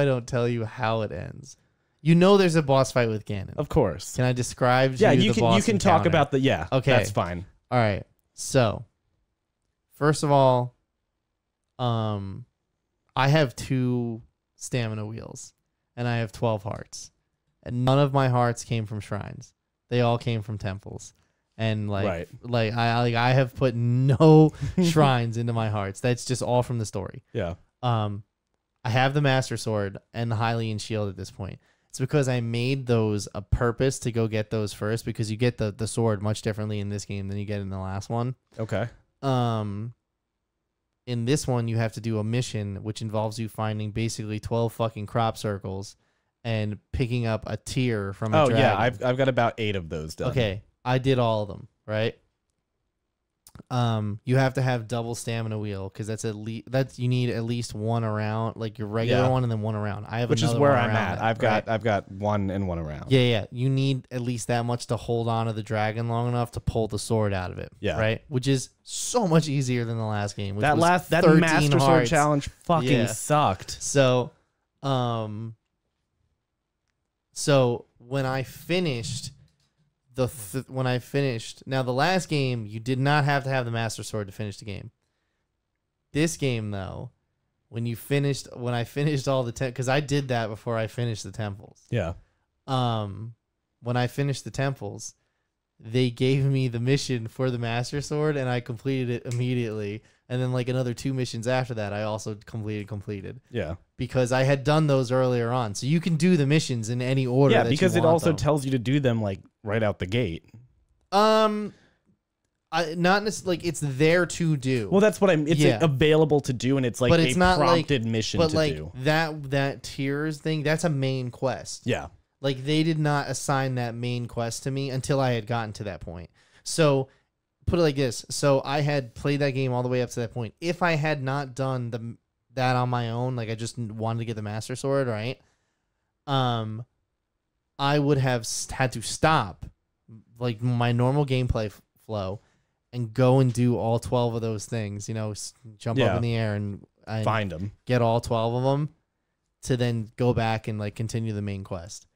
don't tell you how it ends? You know there's a boss fight with Ganon. Of course. Can I describe Yeah, you you the can. boss You can talk encounter? about the. Yeah. Okay. That's fine. All right. So, first of all, I have 2 stamina wheels and I have 12 hearts. And none of my hearts came from shrines. They all came from temples. And Right. I have put no shrines into my hearts. That's just all from the story. Yeah. I have the Master Sword and the Hylian Shield at this point. It's because I made those a purpose to go get those first because you get the sword much differently in this game than you get in the last one. Okay. In this one, you have to do a mission which involves you finding basically 12 fucking crop circles and picking up a tear from a Oh dragon. yeah, I've got about 8 of those done. Okay, I did all of them, right? You have to have double stamina wheel because you need at least one around, like your regular Yeah. one and then one around. I have Which is another where one I'm around at. that, I've got 1 and 1 around. Yeah. You need at least that much to hold on to the dragon long enough to pull the sword out of it. Yeah. Right? Which is so much easier than the last game. Which That was that 13 Master Sword hearts. challenge fucking Yeah. sucked. So, when I finished now the last game, you did not have to have the Master Sword to finish the game. This game though, when I finished all the because I did that before I finished the temples. Yeah. When I finished the temples, they gave me the mission for the Master Sword and I completed it immediately. And then like another 2 missions after that, I also completed Yeah. because I had done those earlier on. So you can do the missions in any order. Yeah, that because you it want also them. tells you to do them like right out the gate. Not necessarily like it's there to do. Well, that's what I'm. It's Yeah. available to do, and it's like But a it's not like- prompted mission but to like do. that tiers thing, that's a main quest. Yeah. Like they did not assign that main quest to me until I had gotten to that point. So put it like this. So I had played that game all the way up to that point. If I had not done that on my own, like I just wanted to get the Master Sword, right? I would have had to stop like my normal gameplay flow and go and do all 12 of those things, jump Yeah. up in the air and Find them. get all 12 of them to then go back and like continue the main quest.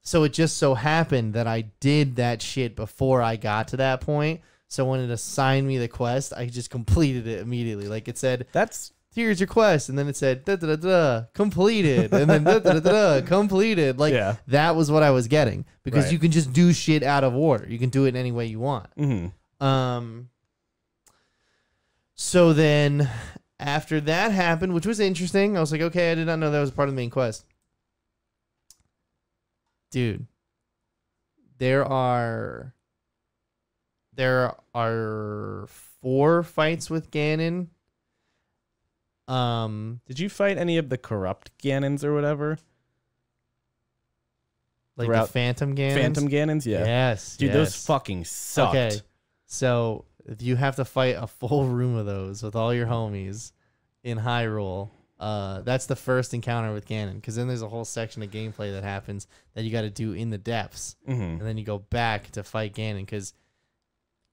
So it just so happened that I did that shit before I got to that point. So when it assigned me the quest, I just completed it immediately. Like it said, That's here's your quest. And then it said, da da da da, completed. And then da da da da, completed. Like Yeah. that was what I was getting because Right. you can just do shit out of order. You can do it any way you want. So then after that happened, which was interesting, I was like, okay, I did not know that was part of the main quest. Dude, there are 4 fights with Ganon. Did you fight any of the corrupt Ganons or whatever? Like Throughout- the Phantom Ganons. Phantom Ganons? Yeah. Yes. Dude, yes. those fucking sucked. Okay. So you have to fight a full room of those with all your homies in Hyrule. That's the first encounter with Ganon, because then there's a whole section of gameplay that happens that you got to do in the depths, and then you go back to fight Ganon, because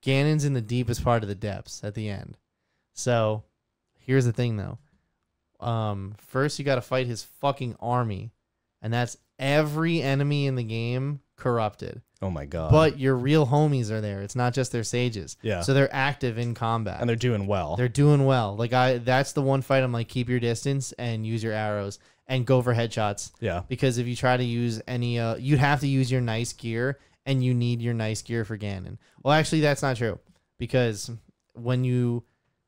Ganon's in the deepest part of the depths at the end. So here's the thing, though. First you got to fight his fucking army, and that's every enemy in the game corrupted. Oh my god. But your real homies are there. It's not just their sages. Yeah. So they're active in combat. and they're doing well. They're doing well. Like that's the one fight I'm like, keep your distance and use your arrows. and go for headshots. Yeah. Because if you try to use any, you'd have to use your nice gear, and you need your nice gear for Ganon. Well, actually, that's not true, because when you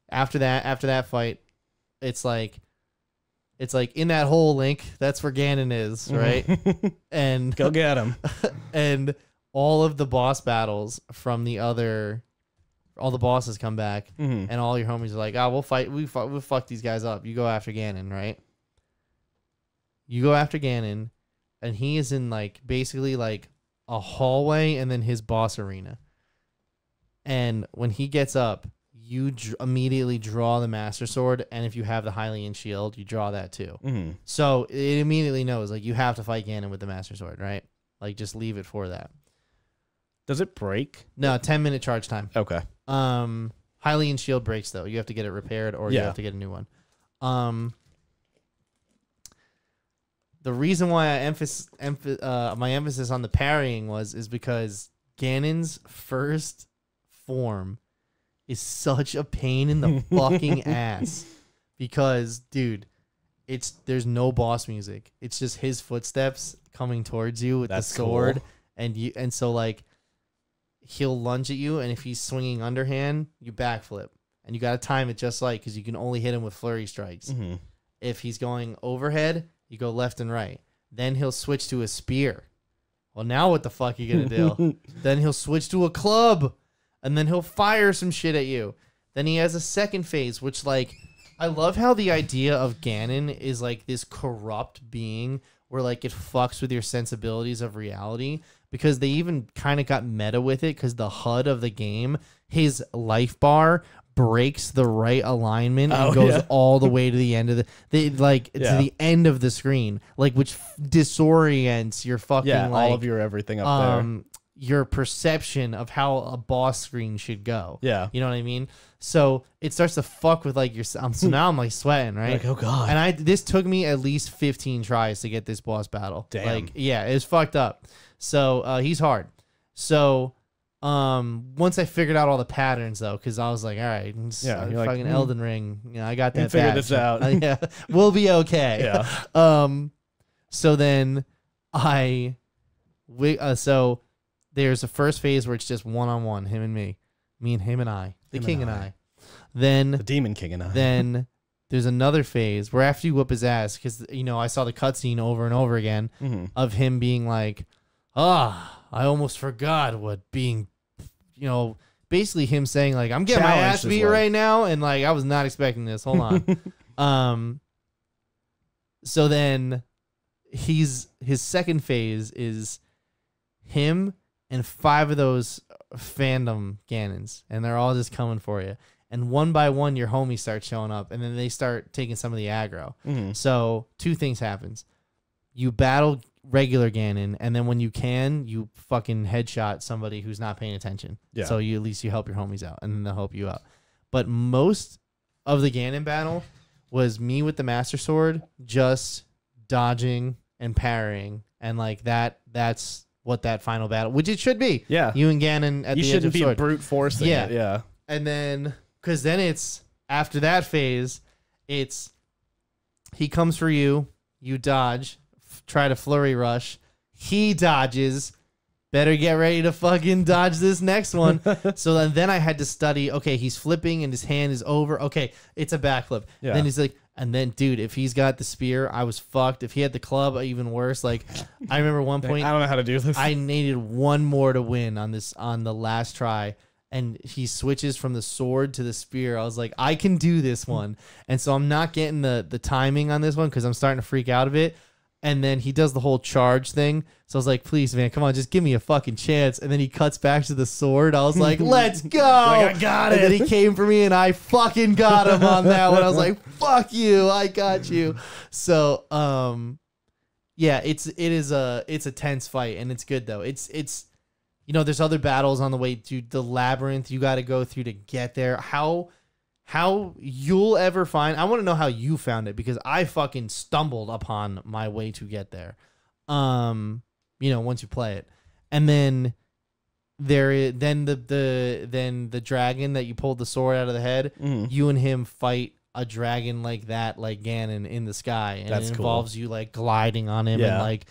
after that fight, it's like in that hole, Link. That's where Ganon is, right? And Go get him. and all of the boss battles from all the bosses come back, and all your homies are like, "Oh, we'll fuck these guys up." You go after Ganon, right? You go after Ganon, and he is in like basically like a hallway and then his boss arena. And when he gets up, you immediately draw the Master Sword, and if you have the Hylian shield, you draw that too. So it immediately knows like you have to fight Ganon with the Master Sword, right? Like just leave it for that. Does it break? No, 10-minute charge time. Okay. Hylian shield breaks though. You have to get it repaired, or you have to get a new one. The reason why my emphasis on the parrying is because Ganon's first form is such a pain in the fucking ass. Because, dude, there's no boss music. It's just his footsteps coming towards you with the sword, cool. and so like he'll lunge at you, and if he's swinging underhand, you backflip, and you got to time it just like because you can only hit him with flurry strikes. If he's going overhead, you go left and right. Then he'll switch to a spear. Well, now what the fuck are you gonna do? Then he'll switch to a club, and then he'll fire some shit at you. Then he has a second phase, which like I love how the idea of Ganon is like this corrupt being where like it fucks with your sensibilities of reality, because they even kind of got meta with it because the HUD of the game, his life bar breaks the right alignment and goes all the way to the end of to the end of the screen, like which disorients your fucking all of your everything up there. Your perception of how a boss screen should go. Yeah. You know what I mean? So it starts to fuck with like your so now I'm like sweating, right? Like, oh god. And this took me at least 15 tries to get this boss battle. Damn. Like, yeah, it was fucked up. So he's hard. So once I figured out all the patterns though, because I was like, all right, you're like, fucking Elden Ring, you know, I got that. Figure this out. Yeah, we'll be okay. Yeah. So then so there's a first phase where it's just one-on-one, him and me and him and I, the king and I. Then the Demon King and I. Then there's another phase where after you whoop his ass, because you know I saw the cutscene over and over again of him being like, I almost forgot what being, you know, basically him saying like, I'm getting my ass beat right now, and like I was not expecting this. Hold on. So then his second phase is him and 5 of those fandom Ganons, and they're all just coming for you. And one by one, your homies start showing up, and then they start taking some of the aggro. So 2 things happens. You battle regular Ganon, and then when you can, you fucking headshot somebody who's not paying attention. Yeah. So at least you help your homies out, and then they'll help you out. But most of the Ganon battle was me with the Master Sword, just dodging and parrying, and like that's what that final battle, which it should be. Yeah. You and Ganon at the edge of sword. You shouldn't be brute forcing it. Yeah. And then, because then it's, after that phase, it's, he comes for you, you dodge, try to flurry rush, he dodges, better get ready to fucking dodge this next one. So then I had to study, okay, he's flipping and his hand is over. Okay, it's a backflip. Yeah. Then he's like, and then, dude, if he's got the spear, I was fucked. If he had the club, even worse. Like, I remember one point, I don't know how to do this. I needed one more to win on the last try. And he switches from the sword to the spear. I was like, I can do this one. And so I'm not getting the timing on this one because I'm starting to freak out a bit. And then he does the whole charge thing. So I was like, please, man, come on, just give me a fucking chance. And then he cuts back to the sword. I was like, let's go. Like, I got it. And then he came for me and I fucking got him on that one. I was like, fuck you. I got you. So, yeah, it's a tense fight, and it's good though. It's you know, there's other battles on the way to the labyrinth you got to go through to get there. How you'll ever find, I want to know how you found it, because I fucking stumbled upon my way to get there. You know, once you play it. And then then the dragon that you pulled the sword out of the head, you and him fight a dragon like that, like Ganon in the sky, and That's it cool. involves you like gliding on him and Yeah. like,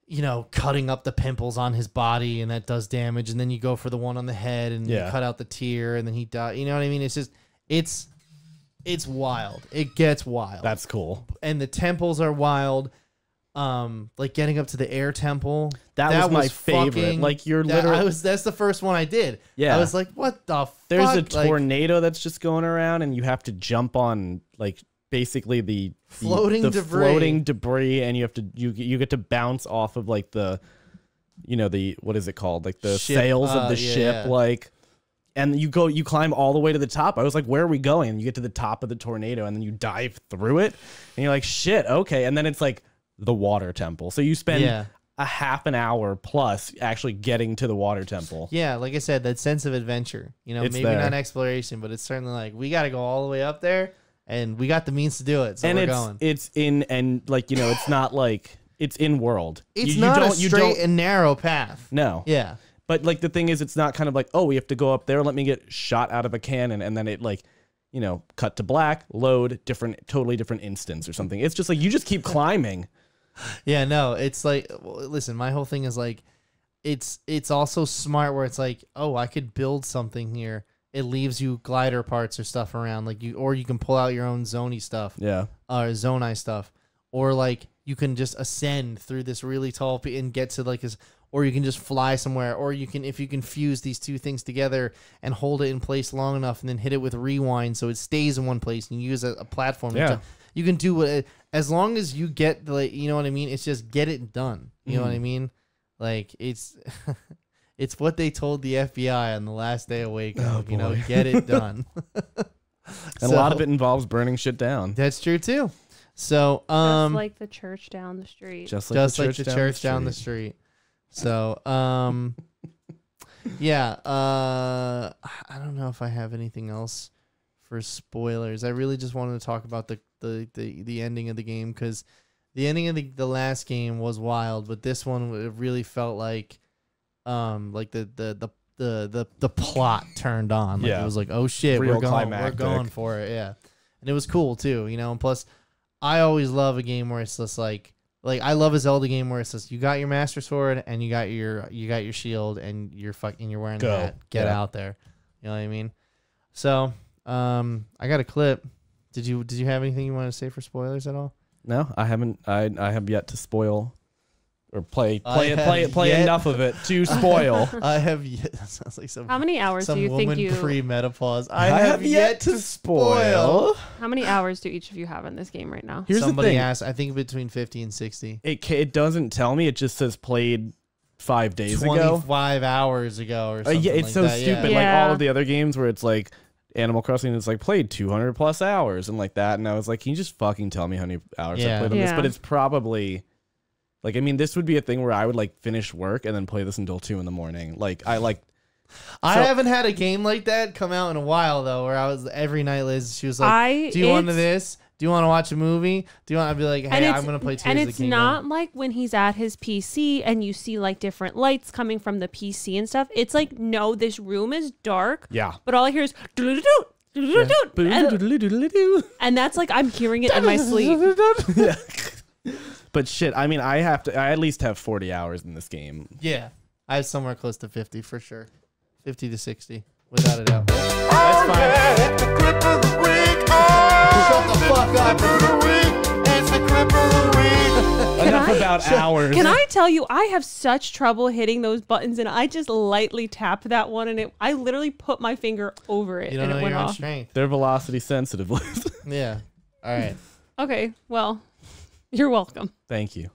you know, cutting up the pimples on his body, and that does damage. And then you go for the one on the head, and you Yeah. cut out the tear, and then he dies. You know what I mean? It's just it's wild. It gets wild. That's cool. And the temples are wild. Like getting up to the air temple. That was my favorite. Like, you're literally- that's the first one I did. Yeah. I was like, what the fuck? There's a Like, tornado that's just going around, and you have to jump on like basically the Floating the debris. floating debris, and you have to you get to bounce off of like the, you know, the, what is it called, like the Ship, sails of the yeah, ship, yeah. like, and you climb all the way to the top. I was like, where are we going? And you get to the top of the tornado, and then you dive through it, and you're like, shit, okay, and then it's like the water temple. So you spend Yeah. a half an hour plus actually getting to the water temple. Yeah, like I said, that sense of adventure. You know, It's maybe there. not exploration, but it's certainly like we got to go all the way up there, and we got the means to do it. So And we're it's going. it's in, and like, you know, it's not like it's in world. It's You not a don't- you straight don't- and narrow path. no. Yeah. But like the thing is, it's not kind of like, oh, we have to go up there, let me get shot out of a cannon, and then it like, you know, cut to black, load, totally different instance or something. It's just like you just keep climbing. Yeah, no, it's like, well, listen, my whole thing is like, it's also smart where it's like, oh, I could build something here. It leaves you glider parts or stuff around, like or you can pull out your own Zoney stuff, Yeah. or Zonai stuff, or like you can just ascend through this really tall and get to like this, or you can just fly somewhere, or you can, if you can fuse these two things together and hold it in place long enough, and then hit it with rewind so it stays in one place, and you use a platform. Yeah. You can do what, as long as you get the, you know what I mean? It's just get it done. You know what I mean? Like it's it's what they told the FBI on the last day of Waco. Oh, you know, boy. get it done. And a lot of it involves burning shit down. That's true too. So Just like the church down the street. Just like just the like church, the church down the street. So yeah, I don't know if I have anything else for spoilers. I really just wanted to talk about the ending of the game, because the ending of the last game was wild, but this one, it really felt like the plot turned on. Like, Yeah. it was like, oh shit, Real we're climactic. going for it. Yeah, and it was cool too, you know. And plus, I always love a game where it's just like I love a Zelda game where it's just, you got your Master Sword and you got your shield and you're wearing Go. that. Get Yeah. out there. You know what I mean? So, I got a clip. Did you have anything you want to say for spoilers at all? No, I haven't. I have yet to spoil or play yet- enough of it to spoil. I have yet. That sounds like some. How many hours some do you woman think you? pre-menopause. I have yet to spoil. How many hours do each of you have in this game right now? Here's Somebody the thing. asked. I think between 50 and 60. It doesn't tell me. It just says played 5 days ago. 25 hours ago or something. Yeah, it's like so that. stupid. Yeah. Like all Yeah. of the other games where it's like Animal Crossing, it's like played 200 plus hours and like that. And I was like, can you just fucking tell me how many hours Yeah. I played on this? Yeah. But it's probably like, I mean, this would be a thing where I would like finish work and then play this until 2 a.m. Like I haven't had a game like that come out in a while though, where I was every night. Liz, she was like, "Do you want this? Do you want to watch a movie? Do you want?" I'd be like, "Hey, I'm gonna play Tears And of the it's Kingdom." not like when he's at his PC and you see like different lights coming from the PC and stuff. It's like, no, this room is dark. Yeah. But all I hear is and that's like I'm hearing it in my sleep. Yeah. But shit, I mean, I at least have 40 hours in this game. Yeah, I have somewhere close to 50 for sure, 50 to 60 without a doubt. That's fine. It's the clip of the week. Shut the fuck up. It's the clip of the week. Enough about hours. Can I tell you, I have such trouble hitting those buttons, and I just lightly tap that one, and I literally put my finger over it, You don't and know it went your own off. strength. They're velocity sensitive. Yeah. All right. Okay, well, you're welcome. Thank you.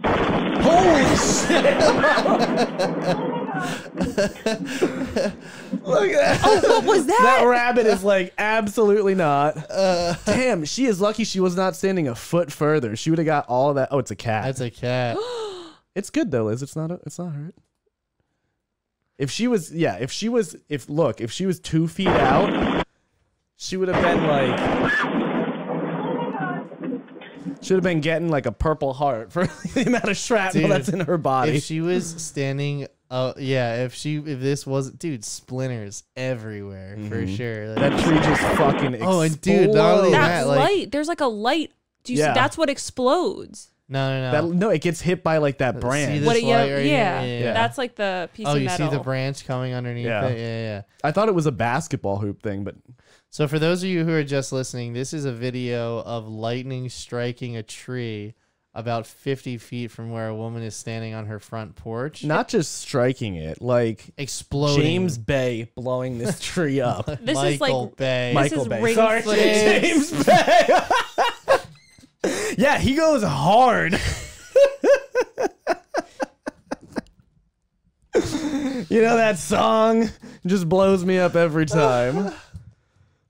Holy shit! Look at that. Oh, what was That that? rabbit is like, absolutely not. Damn, she is lucky she was not standing a foot further. She would have got all of that. Oh, it's a cat. That's a cat. It's good though, Liz. It's not hurt. If she was 2 feet out, she would have been like, should have been getting like a Purple Heart for the amount of shrapnel Dude, that's in her body. If she was standing Oh yeah, if this wasn't, dude, splinters everywhere for sure. Like, That tree just fucking explodes. Oh, and dude, not only That that, like, light. There's like a light. Do you see? Yeah. That's what explodes. no. No, it gets hit by like that See branch. this What? light Yeah, right yeah. here? Yeah. That's like the piece Oh, of you metal. see the branch coming underneath Yeah. it? Yeah. I thought it was a basketball hoop thing, but So for those of you who are just listening, this is a video of lightning striking a tree about 50 feet from where a woman is standing on her front porch. not just striking it, like Exploding. James Bay blowing this tree up. This Michael is like Bay. This Michael is Bay. ring Sorry, footage. James Bay. Yeah, he goes hard. You know that song just blows me up every time.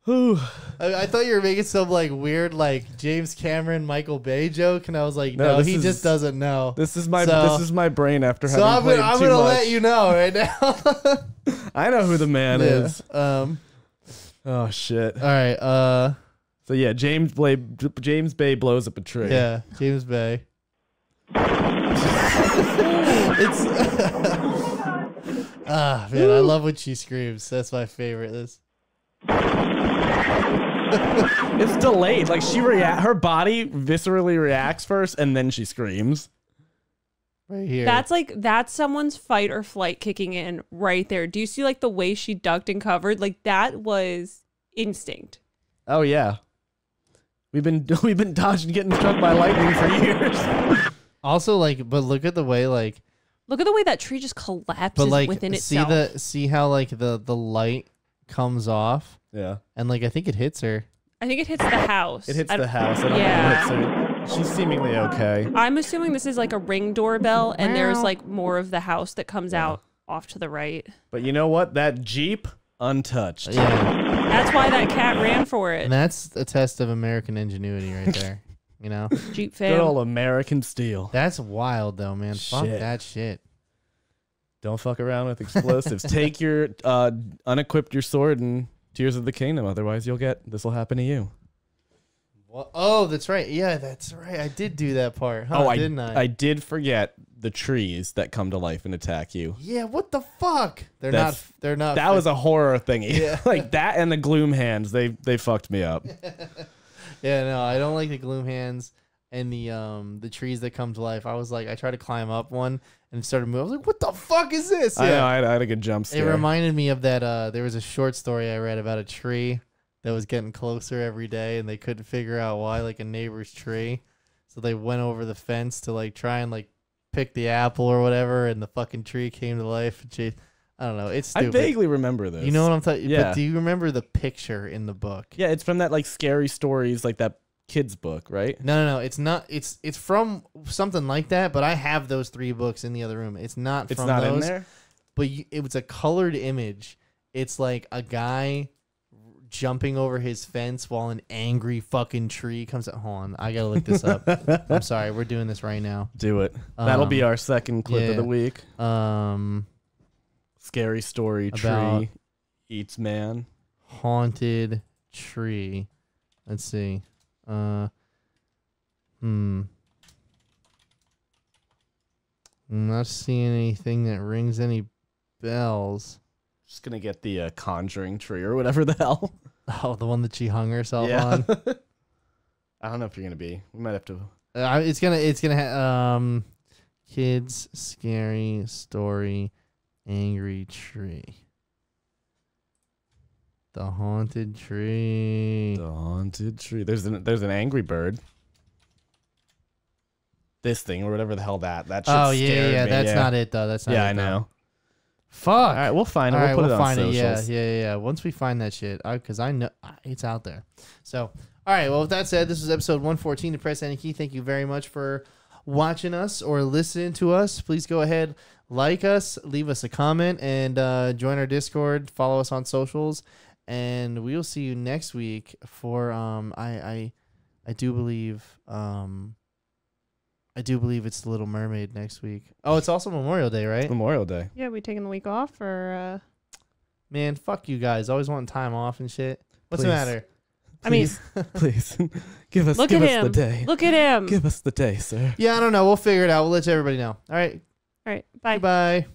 Whew. I thought you were making some like weird like James Cameron Michael Bay joke, and I was like, no, this he is- just doesn't know. This is my So- brain after So having played I'm too gonna much. let you know right now. I know who the man is. All Oh shit. right. So yeah, James Bay blows up a tree. Yeah, James Bay. It's man, I love when she screams. That's my favorite. This. It's delayed. Like her body viscerally reacts first and then she screams. Right here. That's someone's fight or flight kicking in right there. Do you see like the way she ducked and covered? Like that was instinct. Oh yeah. We've been dodging getting struck by lightning for years. also like, but look at the way like, Look at the way that tree just collapses but like, within see itself. see how like the light comes off, Yeah. and like I think it hits her. I think it hits the house. It hits I the don't- house. I don't Yeah. think it hits her. She's seemingly okay. I'm assuming this is like a ring doorbell, and there's like more of the house that comes out off to the right. But you know what? That Jeep untouched. Yeah, That's why that cat ran for and it. that's a test of American ingenuity right there. You know, Jeep Good fam. old American steel. that's wild though, man. Fuck Shit. that shit. Don't fuck around with explosives. Take your unequip your sword and Tears of the Kingdom. Otherwise, this will happen to you. Well, oh, that's right. Yeah, that's right. I did do that part, huh? Didn't I? I did forget the trees that come to life and attack you. Yeah. What the fuck? They're That's- not. They're not. That was a horror thingy. Yeah. Like that and the gloom hands. They fucked me up. Yeah, no, I don't like the gloom hands and the trees that come to life. I was like, I tried to climb up one and started moving. I was like, what the fuck is this? I know. I had a good jump It scare. reminded me of that. There was a short story I read about a tree that was getting closer every day, and they couldn't figure out why, like a neighbor's tree. So they went over the fence to like try and like pick the apple or whatever, and the fucking tree came to life. And I don't know. It's I stupid. vaguely remember this. You know what I'm talking? Yeah. But do you remember the picture in the book? Yeah, it's from that like scary stories, like that kid's book, right? No. It's not. It's from something like that. But I have those 3 books in the other room. It's not. It's from not those, in there. But it was a colored image. It's like a guy jumping over his fence while an angry fucking tree comes out. Hold on, I gotta look this up. I'm sorry, we're doing this right now. Do it. That'll be Um, our second clip of yeah. the week. Um, Scary story. About- Tree eats man. haunted tree. Let's see. I'm not seeing anything that rings any bells. Just gonna get the conjuring tree or whatever the hell. Oh, the one that she hung herself Yeah. on. I don't know if you're gonna be. We might have to. It's gonna kids scary story angry tree. The haunted tree. The haunted tree. There's an angry bird. This thing or whatever the hell that shit Oh scared yeah. me. That's not it though. That's not. Yeah, it, I though. know. Fuck. All right, we'll find it. All We'll right, put we'll it on find socials. it. Yeah. Once we find that shit, because I know it's out there. So, all right. Well, with that said, this was episode 114 of Press Any Key. Thank you very much for watching us or listening to us. Please go ahead, like us, leave us a comment, and join our Discord. Follow us on socials, and we will see you next week for I do believe it's The Little Mermaid next week. Oh, it's also Memorial Day, right? Memorial Day. Yeah, we taking the week off or Man, fuck you guys. Always wanting time off and shit. What's the Please. matter? I mean, Please give us look at the him. day. Look at him. Give us the day, sir. Yeah, I don't know. We'll figure it out. We'll let everybody know. All right. All right. Bye. Goodbye.